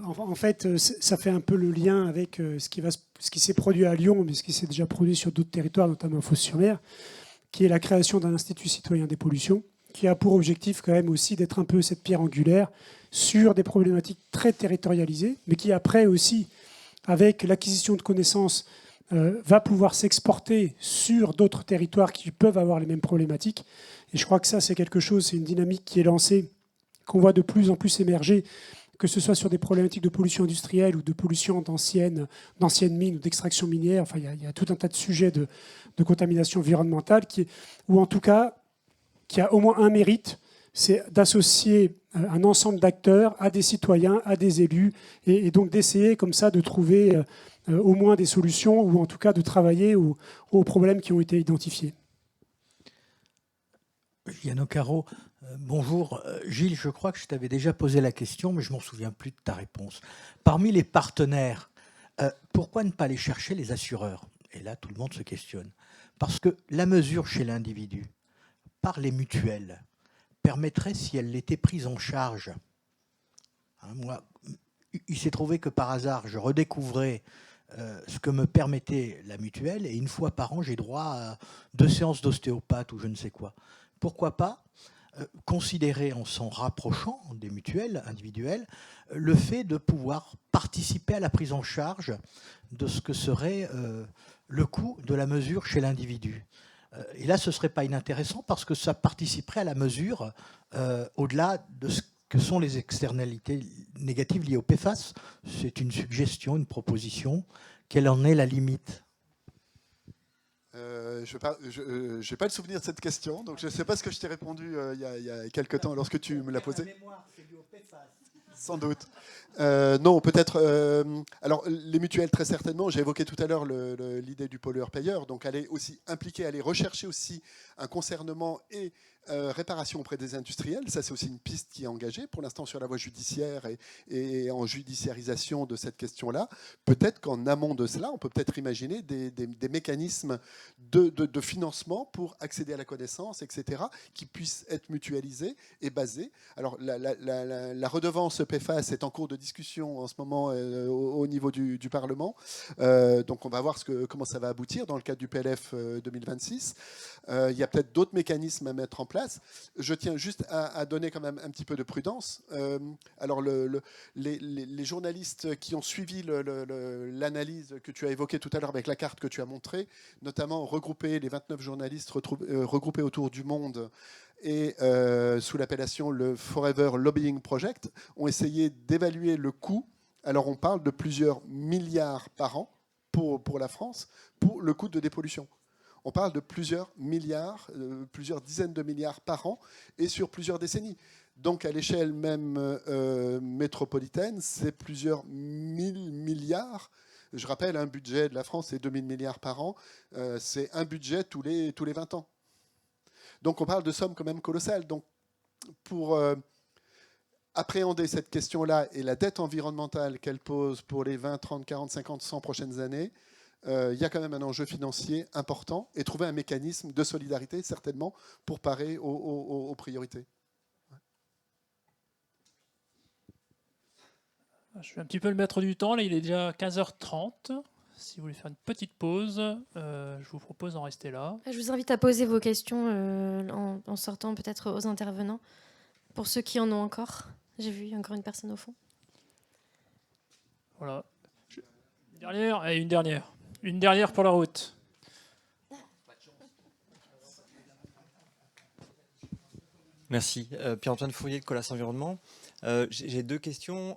en fait, ça fait un peu le lien avec ce qui s'est produit à Lyon, mais ce qui s'est déjà produit sur d'autres territoires, notamment à Fos-sur-Mer, qui est la création d'un Institut citoyen des pollutions, qui a pour objectif quand même aussi d'être un peu cette pierre angulaire sur des problématiques très territorialisées, mais qui après aussi, avec l'acquisition de connaissances, va pouvoir s'exporter sur d'autres territoires qui peuvent avoir les mêmes problématiques. Et je crois que ça, c'est quelque chose, c'est une dynamique qui est lancée, qu'on voit de plus en plus émerger, que ce soit sur des problématiques de pollution industrielle ou de pollution d'anciennes mines ou d'extraction minière. Enfin, il y a tout un tas de sujets de contamination environnementale ou en tout cas, qui a au moins un mérite, c'est d'associer un ensemble d'acteurs à des citoyens, à des élus, et donc d'essayer comme ça de trouver au moins des solutions, ou en tout cas de travailler aux problèmes qui ont été identifiés. Yann Caro, bonjour. Gilles, je crois que je t'avais déjà posé la question, mais je ne m'en souviens plus de ta réponse. Parmi les partenaires, pourquoi ne pas aller chercher les assureurs? Et là, tout le monde se questionne. Parce que la mesure chez l'individu, par les mutuelles, permettrait, si elle était prise en charge, moi, il s'est trouvé que par hasard, je redécouvrais ce que me permettait la mutuelle, et une fois par an, j'ai droit à 2 séances d'ostéopathe ou je ne sais quoi. Pourquoi pas considérer, en s'en rapprochant des mutuelles individuelles, le fait de pouvoir participer à la prise en charge de ce que serait le coût de la mesure chez l'individu. Et là, ce ne serait pas inintéressant parce que ça participerait à la mesure au-delà de ce que sont les externalités négatives liées au PFAS. C'est une suggestion, une proposition. Quelle en est la limite ? Je n'ai pas le souvenir de cette question, donc je ne sais pas ce que je t'ai répondu il y a quelques temps lorsque tu me l'as posé. Sans doute. Non, peut-être. Alors, les mutuelles, très certainement. J'ai évoqué tout à l'heure l'idée du pollueur-payeur. Donc, aller aussi impliquer, aller rechercher aussi un concernement et réparation auprès des industriels. Ça, c'est aussi une piste qui est engagée pour l'instant sur la voie judiciaire et en judiciarisation de cette question-là. Peut-être qu'en amont de cela, on peut peut-être imaginer des mécanismes de financement pour accéder à la connaissance, etc., qui puissent être mutualisés et basés. Alors, la redevance PFAS est en cours de discussion en ce moment au niveau du Parlement. Donc, on va voir comment ça va aboutir dans le cadre du PLF 2026. Il y a peut-être d'autres mécanismes à mettre en place. Je tiens juste à donner quand même un petit peu de prudence. Alors, les journalistes qui ont suivi l'analyse que tu as évoquée tout à l'heure avec la carte que tu as montrée, notamment les 29 journalistes regroupés autour du monde et sous l'appellation le Forever Lobbying Project, ont essayé d'évaluer le coût. Alors, on parle de plusieurs milliards par an pour la France, pour le coût de dépollution. On parle de plusieurs milliards, plusieurs dizaines de milliards par an et sur plusieurs décennies. Donc, à l'échelle même métropolitaine, c'est plusieurs milliards. Je rappelle, un budget de la France, c'est 2000 milliards par an. C'est un budget tous les 20 ans. Donc, on parle de sommes quand même colossales. Donc, pour appréhender cette question-là et la dette environnementale qu'elle pose pour les 20, 30, 40, 50, 100 prochaines années, il y a quand même un enjeu financier important et trouver un mécanisme de solidarité, certainement, pour parer aux priorités. Je suis un petit peu le maître du temps. Là, il est déjà 15h30. si vous voulez faire une petite pause, je vous propose d'en rester là. Je vous invite à poser vos questions en sortant peut-être aux intervenants, pour ceux qui en ont encore. J'ai vu encore une personne au fond. Voilà. Une dernière et une dernière. Une dernière pour la route. Merci. Pierre-Antoine Fourier de Colas Environnement. J'ai deux questions.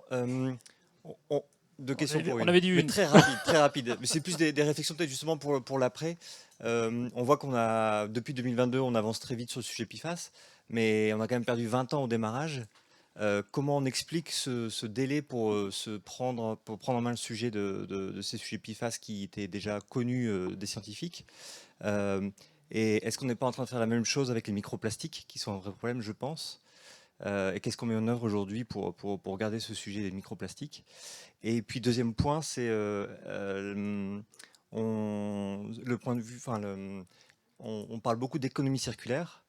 Deux questions pour on une. avait dit Mais une. très rapide, très rapide. Mais c'est plus des réflexions peut-être justement pour l'après. On voit qu'on a, depuis 2022, on avance très vite sur le sujet PFAS, mais on a quand même perdu 20 ans au démarrage. Comment on explique ce délai pour prendre en main le sujet de ces sujets PFAS qui étaient déjà connus des scientifiques et est-ce qu'on n'est pas en train de faire la même chose avec les microplastiques, qui sont un vrai problème, je pense et qu'est-ce qu'on met en œuvre aujourd'hui pour garder ce sujet des microplastiques? Et puis deuxième point, c'est le point de vue, on parle beaucoup d'économie circulaire.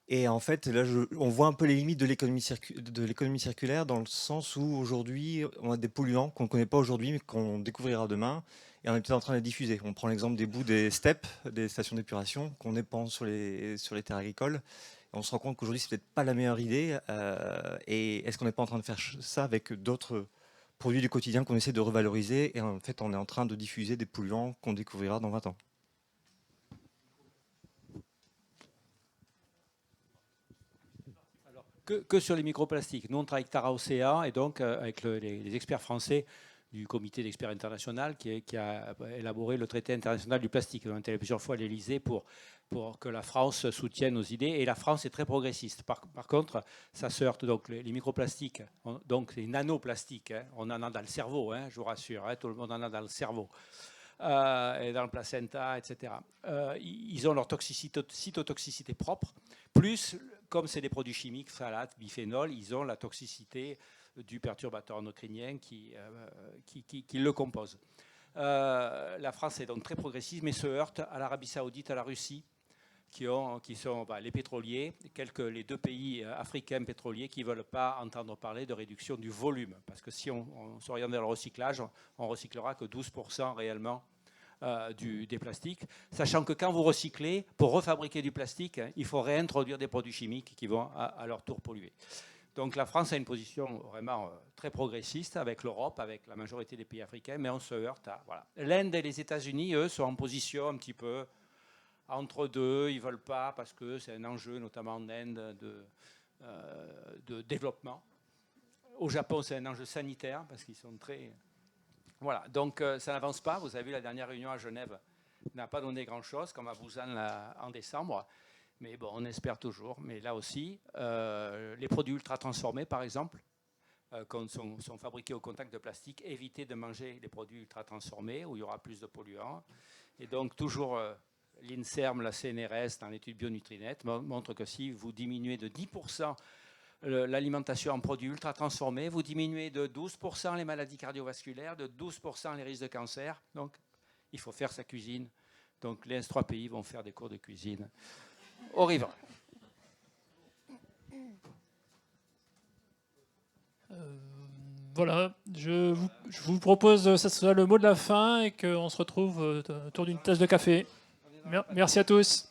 Et en fait, là, on voit un peu les limites de l'économie circulaire dans le sens où aujourd'hui, on a des polluants qu'on ne connaît pas aujourd'hui, mais qu'on découvrira demain. Et on est peut-être en train de les diffuser. On prend l'exemple des bouts des steppes, des stations d'épuration, qu'on épand sur les terres agricoles. Et on se rend compte qu'aujourd'hui, c'est peut-être pas la meilleure idée. Et est-ce qu'on n'est pas en train de faire ça avec d'autres produits du quotidien qu'on essaie de revaloriser? Et en fait, on est en train de diffuser des polluants qu'on découvrira dans 20 ans. Que sur les microplastiques. Nous, on travaille avec Tara Océan et donc avec les experts français du comité d'experts international qui a élaboré le traité international du plastique. On a été plusieurs fois à l'Élysée pour que la France soutienne nos idées. Et la France est très progressiste. Par contre, ça se heurte. Donc les microplastiques, donc les nanoplastiques, hein, on en a dans le cerveau, hein, je vous rassure, hein, tout le monde en a dans le cerveau. Et dans le placenta, etc. Ils ont leur cytotoxicité propre, plus, comme c'est des produits chimiques, phtalates, biphénol, ils ont la toxicité du perturbateur endocrinien qui le compose. La France est donc très progressiste, mais se heurte à l'Arabie Saoudite, à la Russie, qui sont les pétroliers, les deux pays africains pétroliers qui ne veulent pas entendre parler de réduction du volume. Parce que si on s'oriente vers le recyclage, on ne recyclera que 12% réellement des plastiques. Sachant que quand vous recyclez, pour refabriquer du plastique, hein, il faut réintroduire des produits chimiques qui vont à leur tour polluer. Donc la France a une position vraiment très progressiste avec l'Europe, avec la majorité des pays africains, mais on se heurte à... Voilà. L'Inde et les États-Unis, eux, sont en position un petit peu... entre deux, ils ne veulent pas parce que c'est un enjeu, notamment en Inde, de développement. Au Japon, c'est un enjeu sanitaire parce qu'ils sont très... Voilà, donc ça n'avance pas. Vous avez vu, la dernière réunion à Genève n'a pas donné grand-chose, comme à Busan en décembre. Mais bon, on espère toujours. Mais là aussi, les produits ultra transformés, par exemple, quand sont fabriqués au contact de plastique, évitez de manger les produits ultra transformés où il y aura plus de polluants. Et donc, toujours... l'INSERM, la CNRS, dans l'étude Bionutrinet, montre que si vous diminuez de 10% l'alimentation en produits ultra transformés, vous diminuez de 12% les maladies cardiovasculaires, de 12% les risques de cancer. Donc, il faut faire sa cuisine. Donc, les 3 pays vont faire des cours de cuisine au riverains. Voilà, je vous propose que ce soit le mot de la fin et qu'on se retrouve autour d'une tasse de café. Merci à tous.